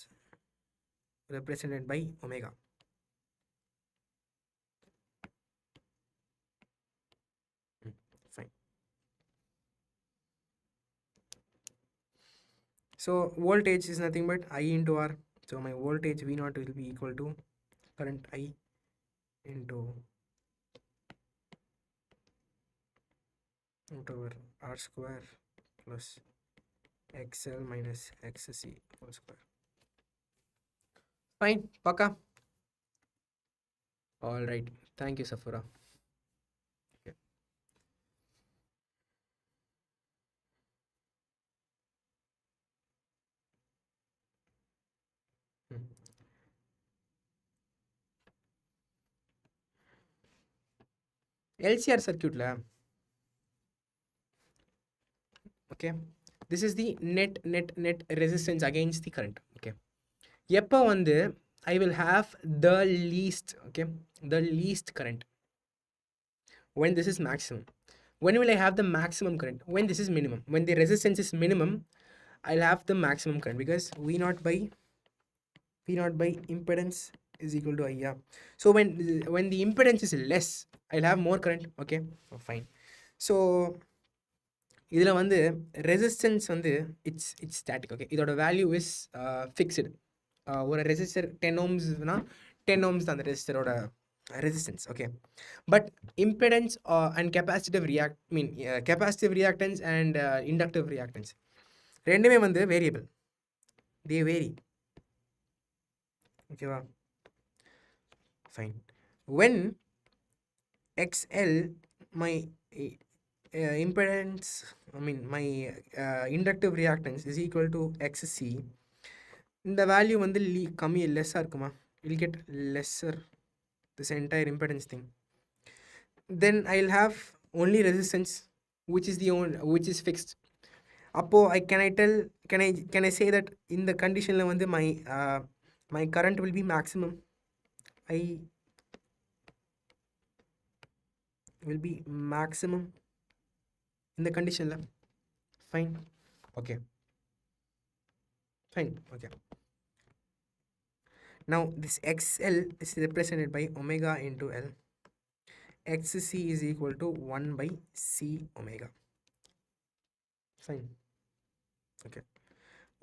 [SPEAKER 1] represented by omega. Fine. So voltage is nothing but I into R. So my voltage V0 will be equal to current I into root over R square plus XL minus XC whole square. Fine. Paka. All right. Thank you, Safura. Okay. LCR circuit la. Okay. This is the net resistance against the current. Okay. எப்போ வந்து I will have the least, okay, the least current when this is maximum. When will I have the maximum current? When this is minimum. When the resistance is minimum, I'll have the maximum current, because V0 by impedance is equal to I. Yeah. So when the impedance is less, I'll have more current. Okay, fine. So இதில் வந்து resistance வந்து it's static. Okay. இதோட value is fixed. ஒரு resistor 10 ohmsனா 10 ohms தான் அந்த ரெசிஸ்டரோட resistance. Okay, but impedance and capacitive reactance and inductive reactance ரெண்டுமே வந்து variable, they vary. ஓகேவா? Fine. when XL, my impedance, my inductive reactance is equal to XC, இந்த value வந்து கம்மி லெஸ்ஸாக இருக்குமா? will get lesser this entire impedance thing. Then I'll have only resistance which is fixed. Appo can I say that in the condition la வந்து my current will be maximum, I will be maximum in the condition la. Fine. Okay, fine. Okay, now this XL is represented by omega into L. XC is equal to 1 by C omega. Fine. Okay,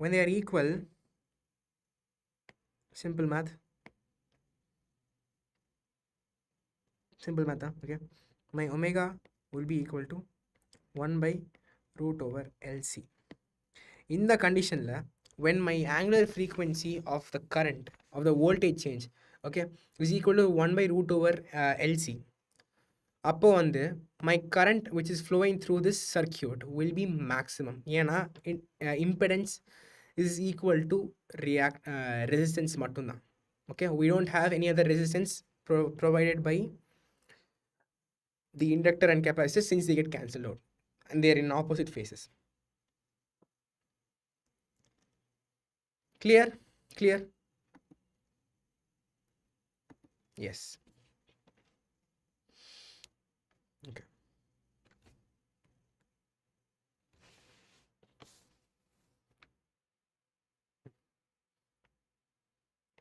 [SPEAKER 1] when they are equal, simple math, okay, my omega will be equal to 1 by root over LC. In the condition la, when my angular frequency of the current of the voltage change, okay, is equal to 1 by root over LC, அப்போ வந்து my current which is flowing through this circuit will be maximum. ஏன்னா impedance is equal to resistance மட்டும்தான். Okay, we don't have any other resistance provided by the inductor and capacitor since they get cancelled out and they are in opposite phases. Clear? Yes. Okay,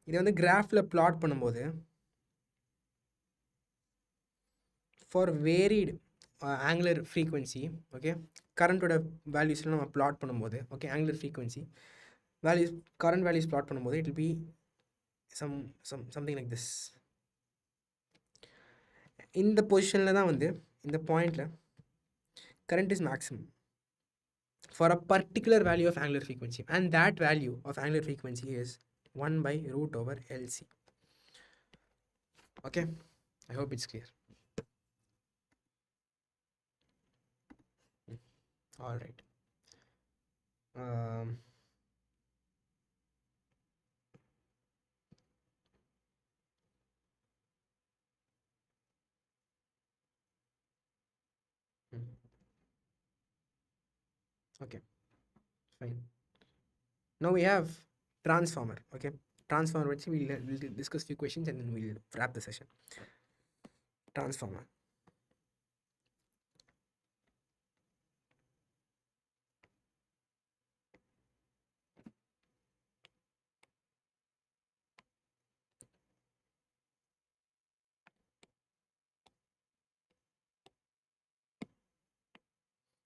[SPEAKER 1] இதை வந்து கிராஃபில் plot பண்ணும்போது for varied angular frequency, okay, current-ஓட வேல்யூஸ்லாம் நம்ம plot பண்ணும்போது, okay, angular frequency values, current values plot பண்ணும்போது it will be something like this. இந்த பொசிஷனில் தான் வந்து இந்த பாயிண்டில் current is maximum for a particular value of angular frequency, and that value of angular frequency is 1 by root over LC. Okay, I hope it's clear. All right. Okay, fine. Now we have transformer. Okay, transformer which we'll discuss few questions and then we'll wrap the session. Transformer.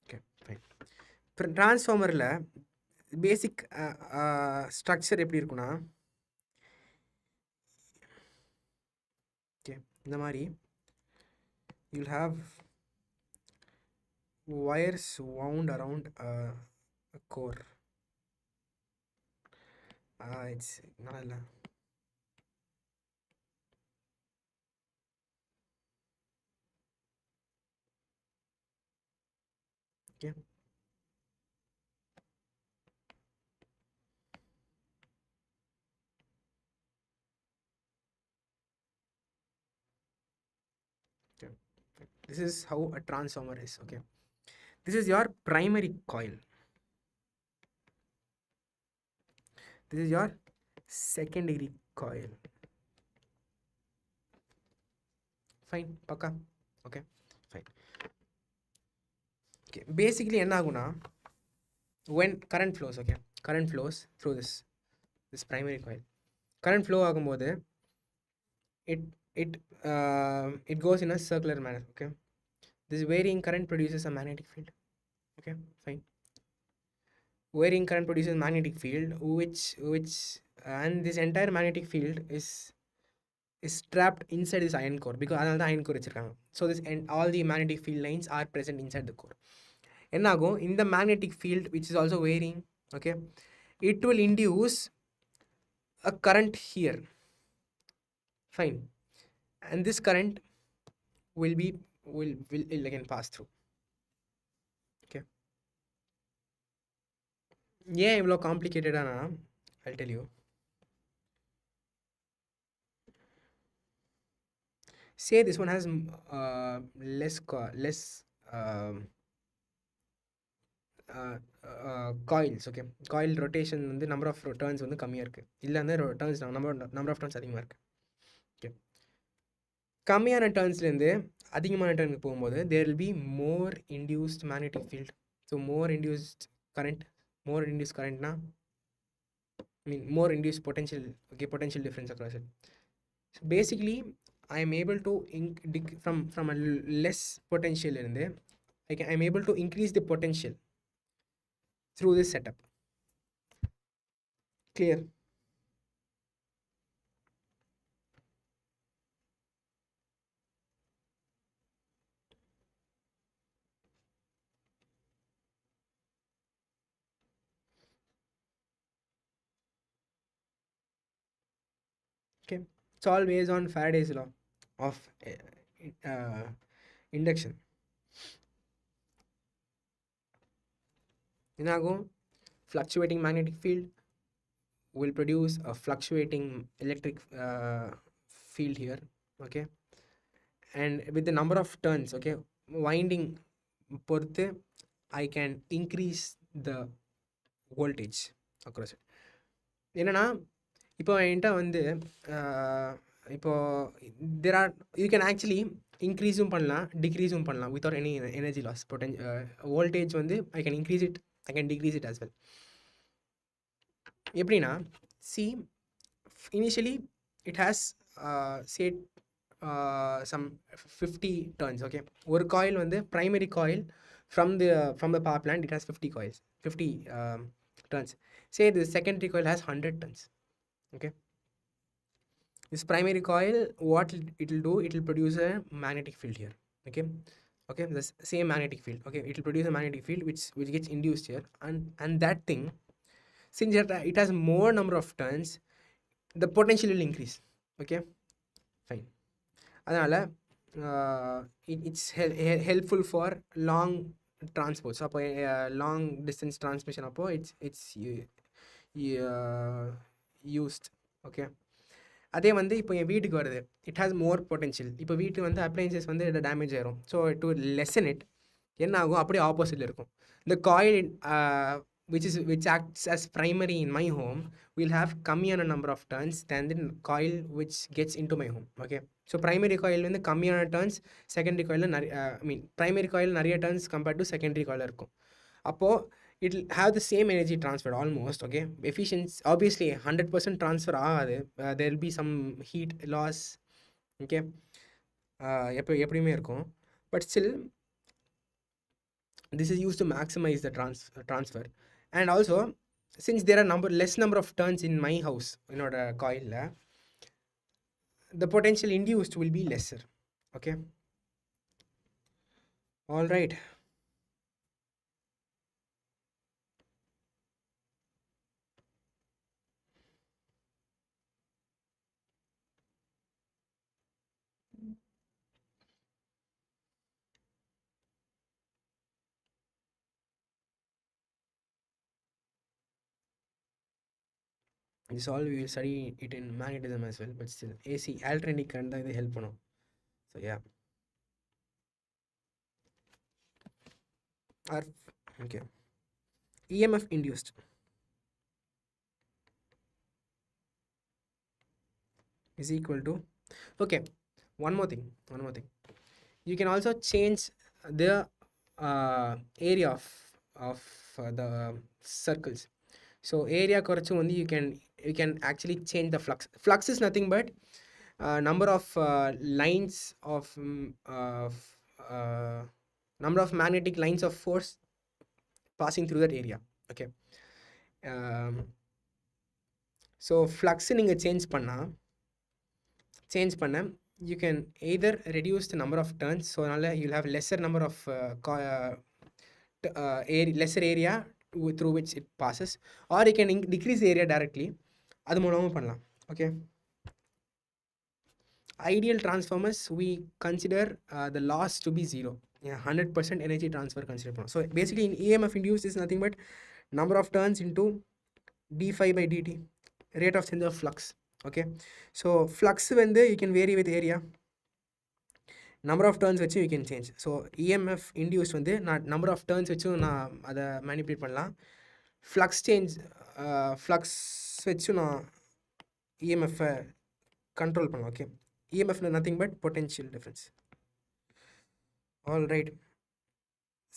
[SPEAKER 1] Okay, fine. டிரான்ஸ்ஃபார்மரில் basic structure எப்படி இருக்குன்னா, okay, இந்த மாதிரி you'll have wires wound around a core. It's not இல்லை, okay. This is how a transformer is. Okay, this is your primary coil, this is your secondary coil. Fine, paka. Okay, fine. Okay, basically என்ன ஆகும்னா, when current flows, okay, current flows through this primary coil, current flow ஆகும்போது it goes in a circular manner. Okay, this varying current produces a magnetic field. Okay, fine. Varying current produces magnetic field which and this entire magnetic field is is trapped inside this iron core because அதனால தான் iron core வச்சிருக்காங்க. So this and all the magnetic field lines are present inside the core. என்ன ஆகும், இந்த magnetic field which is also varying, okay, it will induce a current here, fine, and this current will again pass through. Okay, ஏன் இவ்வளோ காம்ப்ளிகேட்டடானா I'll tell you. Say this one has less coils, okay, coil rotation வந்து number of turns வந்து கம்மியாக இருக்குது, இல்லை வந்து turns number of turns அதிகமாக இருக்குது. ஓகே, கம்மியான டர்ன்ஸ்லேருந்து அதிகமான டர்னுக்கு போகும்போது there will be more induced magnetic field. So more induced currentனா I mean more induced potential, okay, potential difference across it. So basically I am able to from a less potential irundhe I am able to increase the potential through this setup. Clear? Okay, it's all based on Faraday's law of induction. Inago, fluctuating magnetic field will produce a fluctuating electric field here, okay, and with the number of turns, okay, winding பொறுத்து I can increase the voltage across it. என்னன்னா இப்போ என்கிட்ட வந்து இப்போ there are you can actually increaseum பண்ணலாம் decreaseum பண்ணலாம் without any energy loss. voltage வந்து I can increase it, I can decrease it as well. எப்படின்னா see, initially it has say some 50 turns, okay, ஒரு coil வந்து primary coil from the power plant, it has 50 coils, 50 turns. Say the secondary coil has 100 turns, okay. This primary coil, what it will do, it will produce a magnetic field here, okay, the same magnetic field, okay, it will produce a magnetic field which gets induced here, and that thing, since it has more number of turns, the potential will increase, okay, fine. அதனால it's helpful for long transport. So அப்போ long distance transmission அப்போ it's used, okay. அதே வந்து இப்போ என் வீட்டுக்கு வருது, it has more potential. இப்போ வீட்டு வந்து appliances வந்து டேமேஜ் ஆயிரும். ஸோ to lessen it என்ன ஆகும், அப்படியே ஆப்போசிட்டில் இருக்கும். The coil which acts as primary in my home will have கம்மியான number of turns than the coil which gets into my home, okay. So primary coil வந்து கம்மியான turns, secondary coil primary coil நிறைய turns compared to secondary coil இருக்கும். அப்போது it will have the same energy transfer almost, okay. Efficiency obviously 100% transfer ஆகாது, there will be some heat loss, okay, எப்படியுமே இருக்கும், but still this is used to maximize the transfer. And also since there are less number of turns in my house, என்னோட coil, the potential induced will be lesser, okay. All right, this all we will study it in magnetism as well, but still AC alternating current தான் இது help பண்ணும். So yeah, okay, EMF induced is equal to, okay, one more thing, you can also change the area of the circles. So area korchu வந்து you can actually change the flux is nothing but number of lines of number of magnetic lines of force passing through that area, okay. So flux நீங்க change பண்ணா change பண்ண, you can either reduce the number of turns, so you'll have lesser number of lesser area through which it passes, or you can decrease the area directly. அது மூலமும் பண்ணலாம். Okay, ideal transformers we consider the loss to be 0. 100% energy transfer consider பண்ணலாம். So basically in EMF induced is nothing but number of turns into d phi by dt, rate of change of flux. Okay, so flux when you can vary with area, number of turns which you can change. So EMF induced வந்து நான் number of turns வச்சும் நான் அதை manipulate பண்ணலாம். Flux change flux வச்சும் நான் EMF control பண்ணலாம். Okay, EMF nothing but potential difference. All right,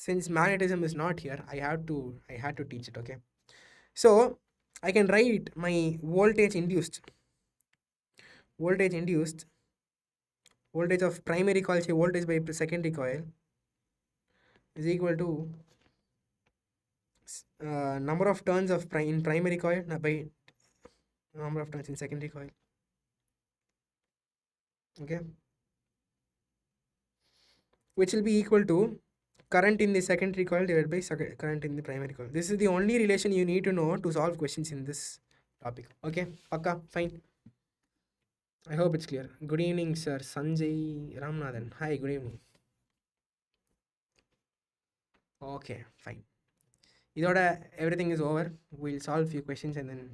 [SPEAKER 1] since magnetism is not here, I had to teach it. Okay, so I can write my voltage induced voltage of primary coil, say voltage by secondary coil is equal to number of turns of in primary coil by number of turns in secondary coil. Okay, which will be equal to current in the secondary coil divided by current in the primary coil. This is the only relation you need to know to solve questions in this topic. Okay, Pakka, fine. I hope it's clear. Good evening, sir. Sanjay Ramanathan. Hi, good evening. Okay, fine. Idoda everything is over. We'll solve few questions and then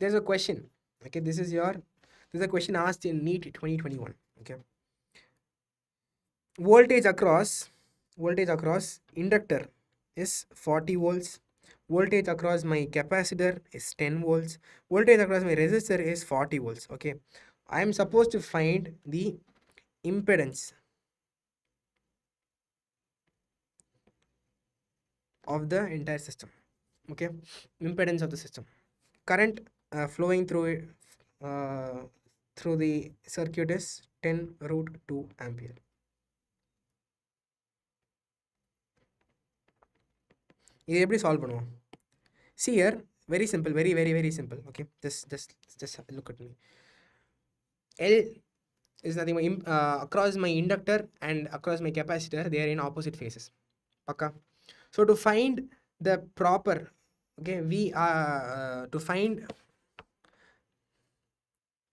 [SPEAKER 1] there's a question. Okay, this is a question asked in NEET 2021. Okay, voltage across inductor is 40 volts, voltage across my capacitor is 10 volts, voltage across my resistor is 40 volts. Okay, I am supposed to find the impedance of the entire system. Okay, impedance of the system. Current flowing through it through the circuit is 10√2 ampere. இது எப்படி solve பண்ணுவோம்? See here, very simple, very simple. Okay, just look at me. L is nothing but across my inductor and across my capacitor, they are in opposite phases. Pakka. So to find the proper, okay, to find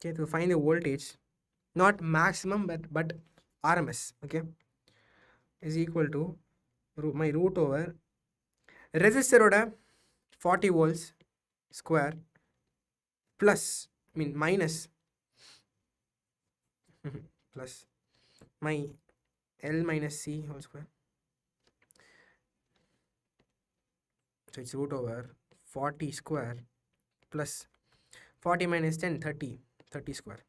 [SPEAKER 1] the voltage, not maximum but RMS, okay, is equal to my root over resistor oda 40 volts square plus minus plus my L minus C whole square. So it's root over 40 square plus 40 minus 10, 30 square.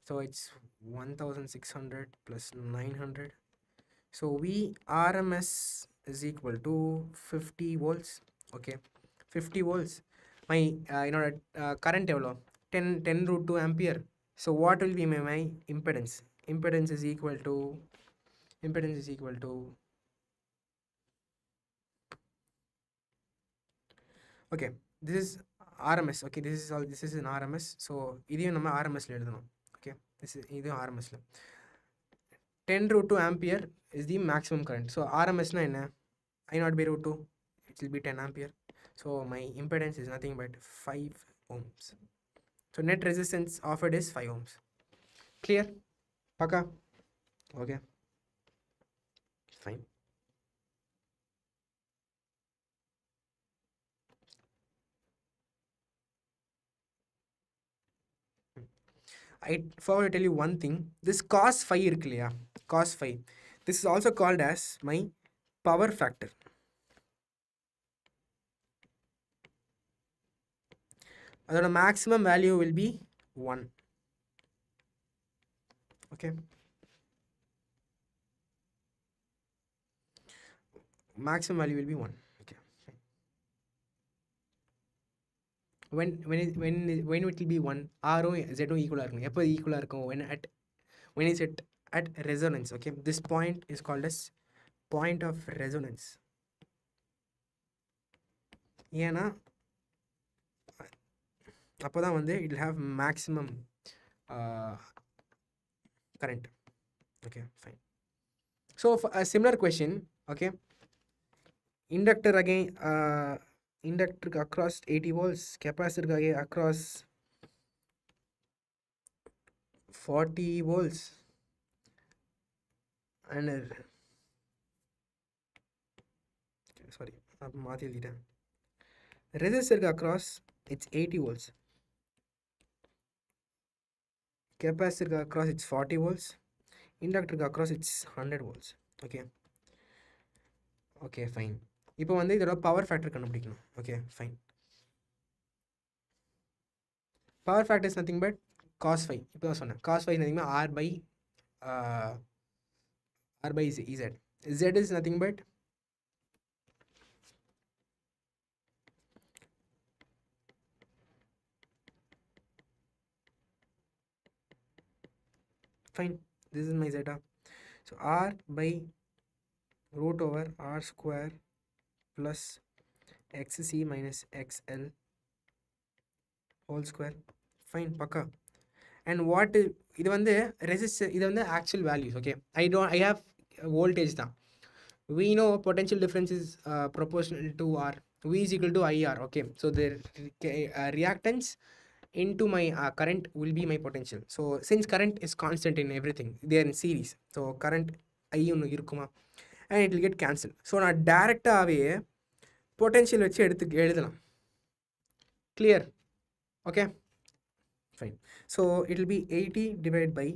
[SPEAKER 1] So it's 1600 plus 900. So VRMS is equal to 50 volts. Okay, 50 volts. My current evlo 10√2 ampere. So what will be my impedance? Impedance is equal to okay, this is RMS. Okay, this is an RMS. So idhiyum nama RMS la eludhanum. Okay, this is idhiyum RMS la 10√2 ampere is the maximum current. So RMS na enna? I0 by root 2, it will be 10 ampere. So my impedance is nothing but 5 ohms. So net resistance offered is 5 ohms. Clear? Pakka? Okay, fine. I forgot to tell you one thing. This cos phi irukliya, cos phi, this is also called as my power factor. The maximum value will be 1. Okay, maximum value will be 1. Okay, when it will be 1, r o z o equal இருக்கும். எப்போ ஈக்குவலாக இருக்கும்? when is it at resonance. Okay, this point is called as point of resonance. ஏன்னா அப்போ தான் வந்து it will have maximum current. Okay, fine. So for a similar question, okay, inductor again, inductor across 80 volts, capacitor again across 40 volts, and sorry, resistor across it's 80 volts, capacitor across it's 40 volts, inductor across it's 100 volts. Okay, fine. இப்போ வந்து இதோட power factor கண்டுபிடிக்கணும். Okay, fine. Power factor is nothing but cos phi. இப்போ தான் சொன்னேன், cos phi is nothing but r by z. Z is nothing but fine, this is my zeta. So r by root over r square plus xc minus xl whole square. Fine, paka. And what is இது வந்து resistance, இது வந்து actual values. Okay, I have voltage தான். We know potential difference is proportional to r. V is equal to IR. Okay, so the reactance into my current will be my potential. So since current is constant in everything, they are in series, so current I ஒன்று இருக்குமா, and it will get cancelled. So நான் டேரெக்டாகவே potential வச்சு எழுதலாம். Clear? Okay, fine. So it will be 80 divided by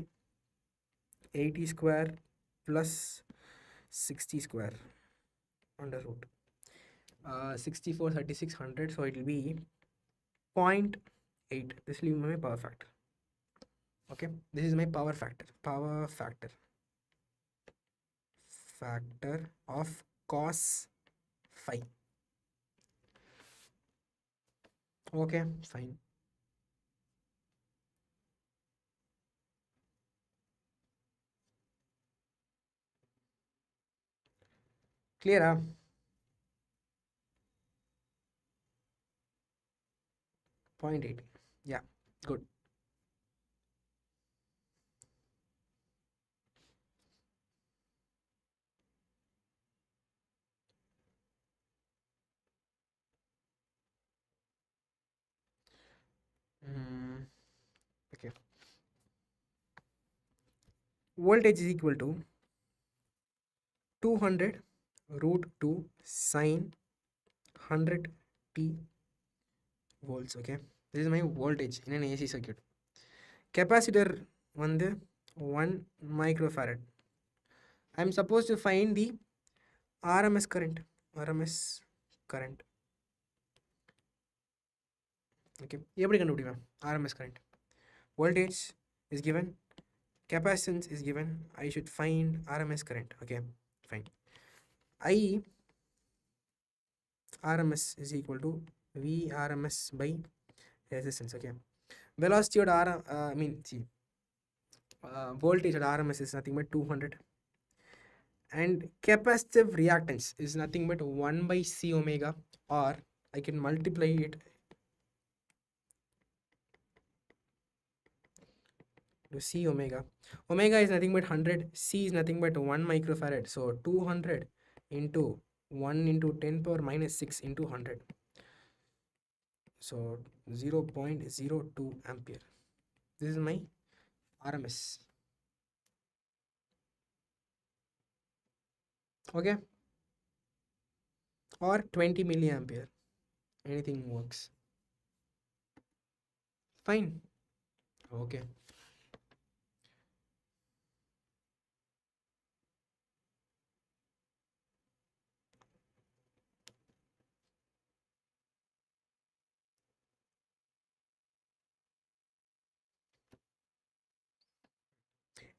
[SPEAKER 1] 80 square plus 60 square under root 64, 36, 100. So it will be 0.8. This will be my power factor. Okay, this is my power factor. Factor of cos phi. Okay, fine. Clear? 0.8. Yeah, good. Okay, voltage is equal to 200 root 2 sine 100 t volts. Okay, this is my voltage in an AC circuit. Capacitor வந்து 1 microfarad. I am supposed to find the RMS current. Okay, எப்படி கண்டுபிடிப்பேன் RMS current? Voltage is given, capacitance is given, I should find RMS current. Okay, fine. I RMS is equal to V RMS by resistance. Okay, velocity of voltage at RMS is nothing but 200, and capacitive reactance is nothing but 1 by C omega, or I can multiply it to C omega. Omega is nothing but 100, C is nothing but 1 microfarad. So 200 into 1 into 10 power minus 6 into 100. So 0.02 ampere. This is my RMS. Okay, or 20 milliampere, anything works. Fine. Okay,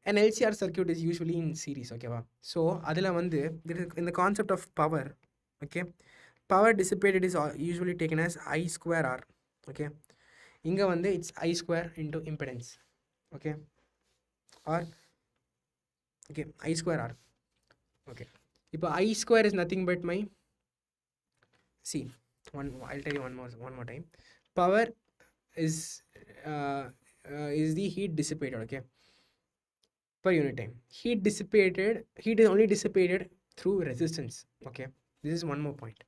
[SPEAKER 1] an LCR circuit is usually in series, okay va? So adila vandu in the concept of power, okay, power dissipated is usually taken as I square R, okay. Inga vandu it's I square into impedance, okay, or okay I square R, okay. Ipo I square is nothing but my, see, I'll tell you one more time. Power is the heat dissipated, okay, per unit time. Heat is only dissipated through resistance, okay. This is one more point.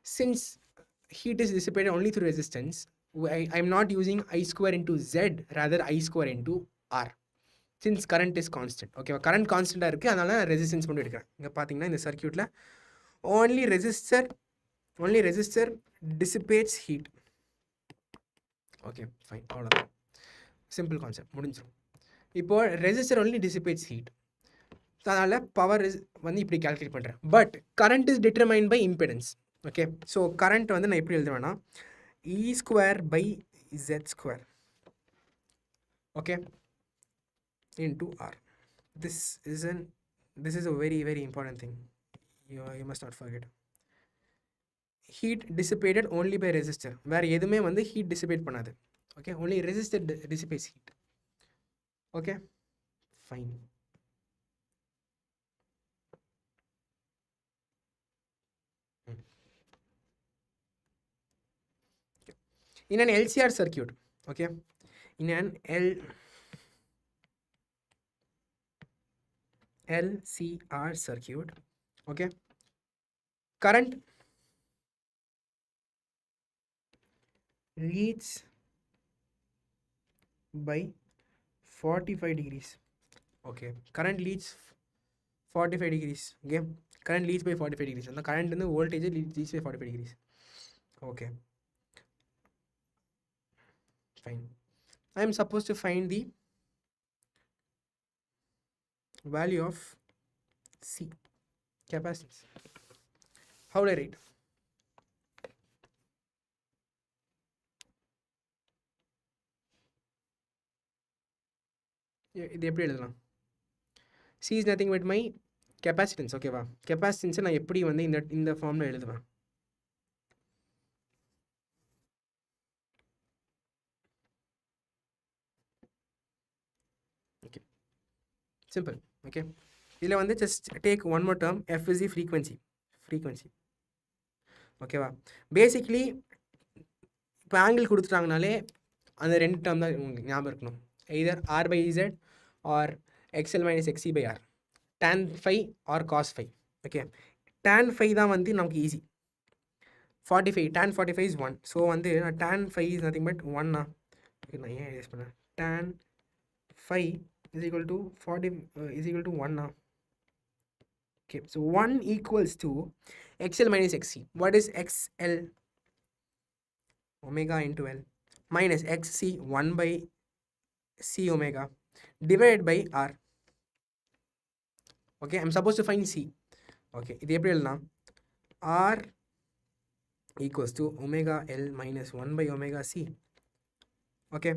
[SPEAKER 1] Since heat is dissipated only through resistance, I'm not using I square into Z, rather I square into R, since current is constant, okay. Current constant இருக்கு, அதனால resistance மட்டும் எடுக்கிறேன். இங்க பாத்தீங்கன்னா இந்த சர்க்யூட்ல only resistor dissipates heat, okay fine, அவ்வளவுதான், simple concept, முடிஞ்சிடும். இப்போ ரெசிஸ்டர் only dissipates heat, அதனால பவர் வந்து இப்படி கால்குலேட் பண்ணுறேன். But current is determined by impedance, okay. So current வந்து நான் எப்படி எழுதுவேன்னா E square by Z square, okay, into R. This is a very very important thing, you must not forget. Heat dissipated only by resistor, வேறு எதுவுமே வந்து heat dissipate பண்ணாது, okay. Only resistor dissipates heat, okay fine. In an LCR circuit, okay, in an LCR circuit, okay, current leads by 45 degrees, okay. Current leads 45 degrees, okay. Current leads by 45 degrees, and the current and the voltage leads by 45 degrees, okay fine. I am supposed to find the value of C, capacitance. How do I write? இது எப்படி எழுதலாம்? C is nothing but my capacitance, ஓகேவா. கெப்பாசிட்டன்ஸை நான் எப்படி வந்து இந்த ஃபார்மில் எழுதுவேன்? Okay simple, okay. இதில் வந்து just take one more term, F is the frequency, ஓகேவா. பேசிக்லி இப்போ ஆங்கிள் கொடுத்துட்டாங்கனாலே அந்த ரெண்டு டேர்ம் தான் உங்களுக்கு ஞாபகம் இருக்கணும். Either R by Z or XL minus XC by R, tan phi or cos phi, okay. tan phi தான் வந்து நமக்கு ஈஸி. 45, tan 45 is 1. ஸோ வந்து tan phi is nothing but 1. Okay, நான் ஏன் யூஸ் பண்ணேன்? tan phi is equal to 40 is equal to 1. Okay, so 1 equals to XL minus XC. What is XL? Omega into L minus XC 1 by C omega divided by R. Okay, I'm supposed to find C. Okay, இது எப்படி எழுதலாம்? R equals to omega L minus 1 by omega C. Okay,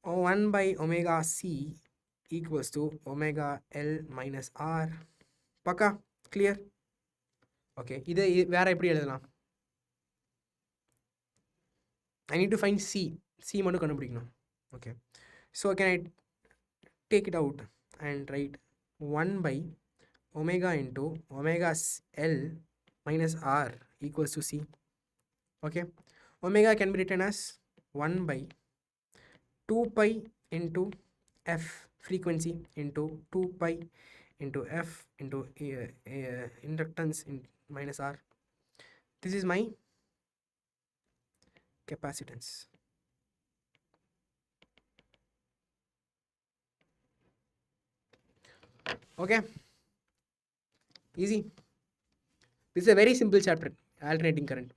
[SPEAKER 1] 1 by omega C equals to omega L minus R. பக்கா clear? Okay, இதை வேற எப்படி எழுதலாம்? I need to find C மட்டும் கண்டுபிடிக்கணும். Okay, so can I take it out and write 1 by omega into omega L minus R equals to C. Okay, omega can be written as 1 by 2 pi into F frequency into 2 pi into F into inductance in minus R. This is my capacitance. Okay, easy. This is a very simple chapter, alternating current.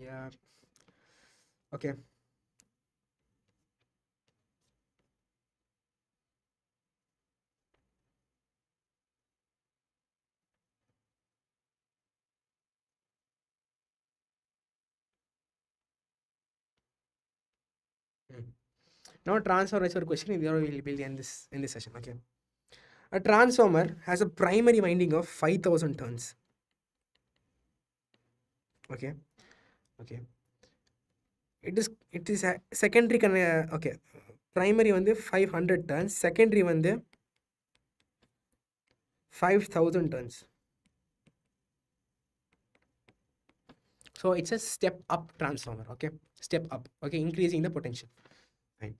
[SPEAKER 1] Yeah, okay. Now transformer is our question. We will end this in this session. Okay. A transformer has a primary winding of 5,000 turns. Okay. Okay. It is a secondary okay. Primary வந்து 500 turns, secondary வந்து 5,000 turns. So it's a step up transformer. Okay. Step up. Okay. Increasing the potential. Fine.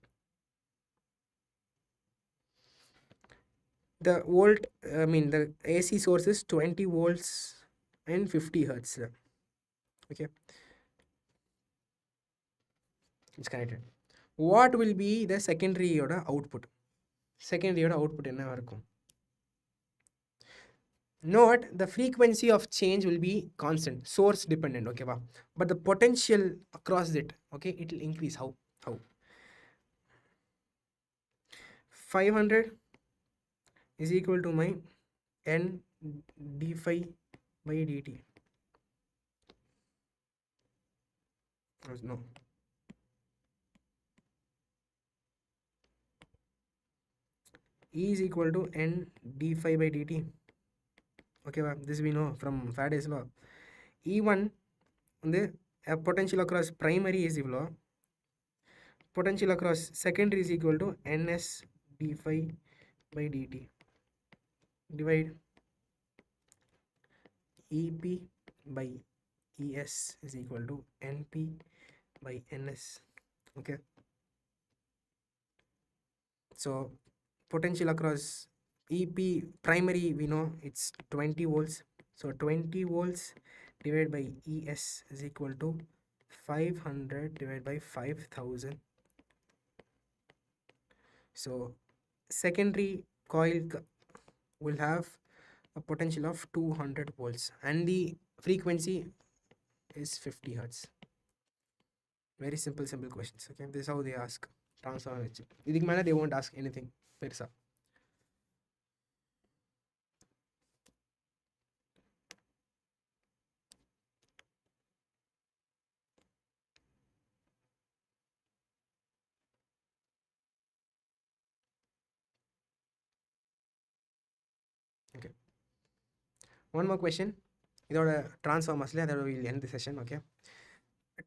[SPEAKER 1] The volt, the AC source is 20 volts and 50 hertz. Okay. It's connected. What will be the secondary output? Secondary output என்ன இருக்கும்? Note the frequency of change will be constant, source dependent. Okay, wow. But the potential across it, okay, it will increase. How? 500 is equal to my n d phi by dt. No. E is equal to n d phi by dt. Okay, wow. This we know from Faraday's law. E1 the potential across primary is equal. Potential across secondary is equal to ns d phi by dt. Divide EP by ES is equal to NP by NS. Okay. So potential across EP primary we know it's 20 volts. So 20 volts divided by ES is equal to 500 divided by 5,000. So secondary coil will have a potential of 200 volts and the frequency is 50 hertz. Very simple questions. Okay, this is how they ask transformer. இதுக்கு மேல they won't ask anything பெருசா. Okay, one more question. இதோட transformersல அதோட we'll end the session. Okay,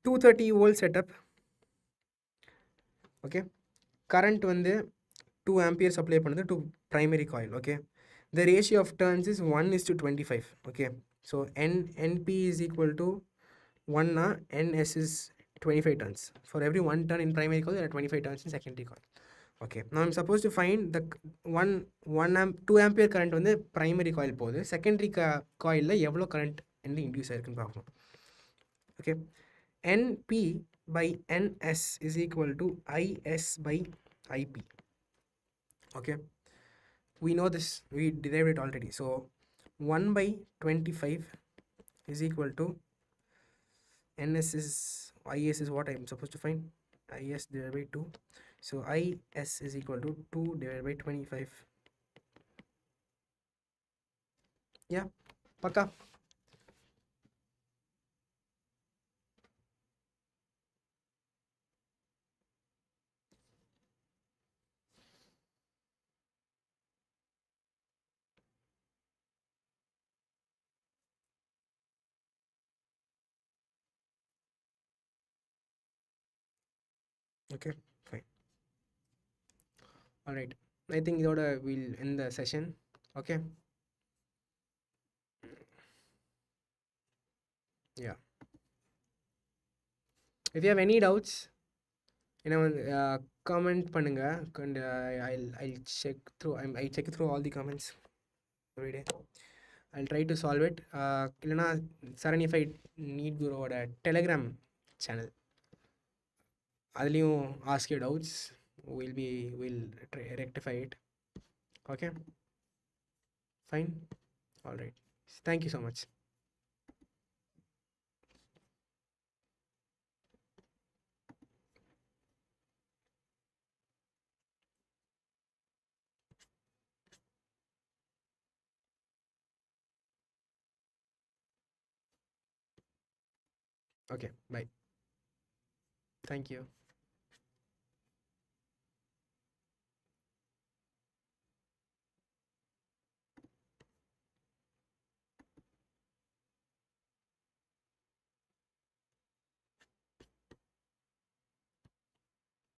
[SPEAKER 1] 230 volt setup. Okay, current வந்து 2 ampere supply பண்ணுது to primary coil. Okay, the ratio of turns is 1:25. Okay, so NP is equal to 1 NS is 25 turns. For every 1 turn in primary coil, there are 25 turns in secondary coil. Okay, now I'm supposed to find the 2 ampere current வந்து primary coil போகுது, secondary coil எவ்வளோ current induce ஆயிருக்குன்னு பார்க்கணும். Okay, NP by NS is equal to IS by IP. Okay, we know this, we derived it already. So 1/25 is equal to NS is IS is what I'm supposed to find, IS divided by 2. So IS is equal to 2 divided by 25. Yeah, paka. Okay, fine. All right, I think we'll end the session. Okay, yeah, if you have any doubts, comment பண்ணுங்க, and I'll check through all the comments every day. I'll try to solve it. இல்லைனா Saranified NEET குருவோட Telegram channel அதுலேயும் ask your doubts, we'll rectify it. Okay, fine. All right, thank you so much. Okay, bye. Thank you.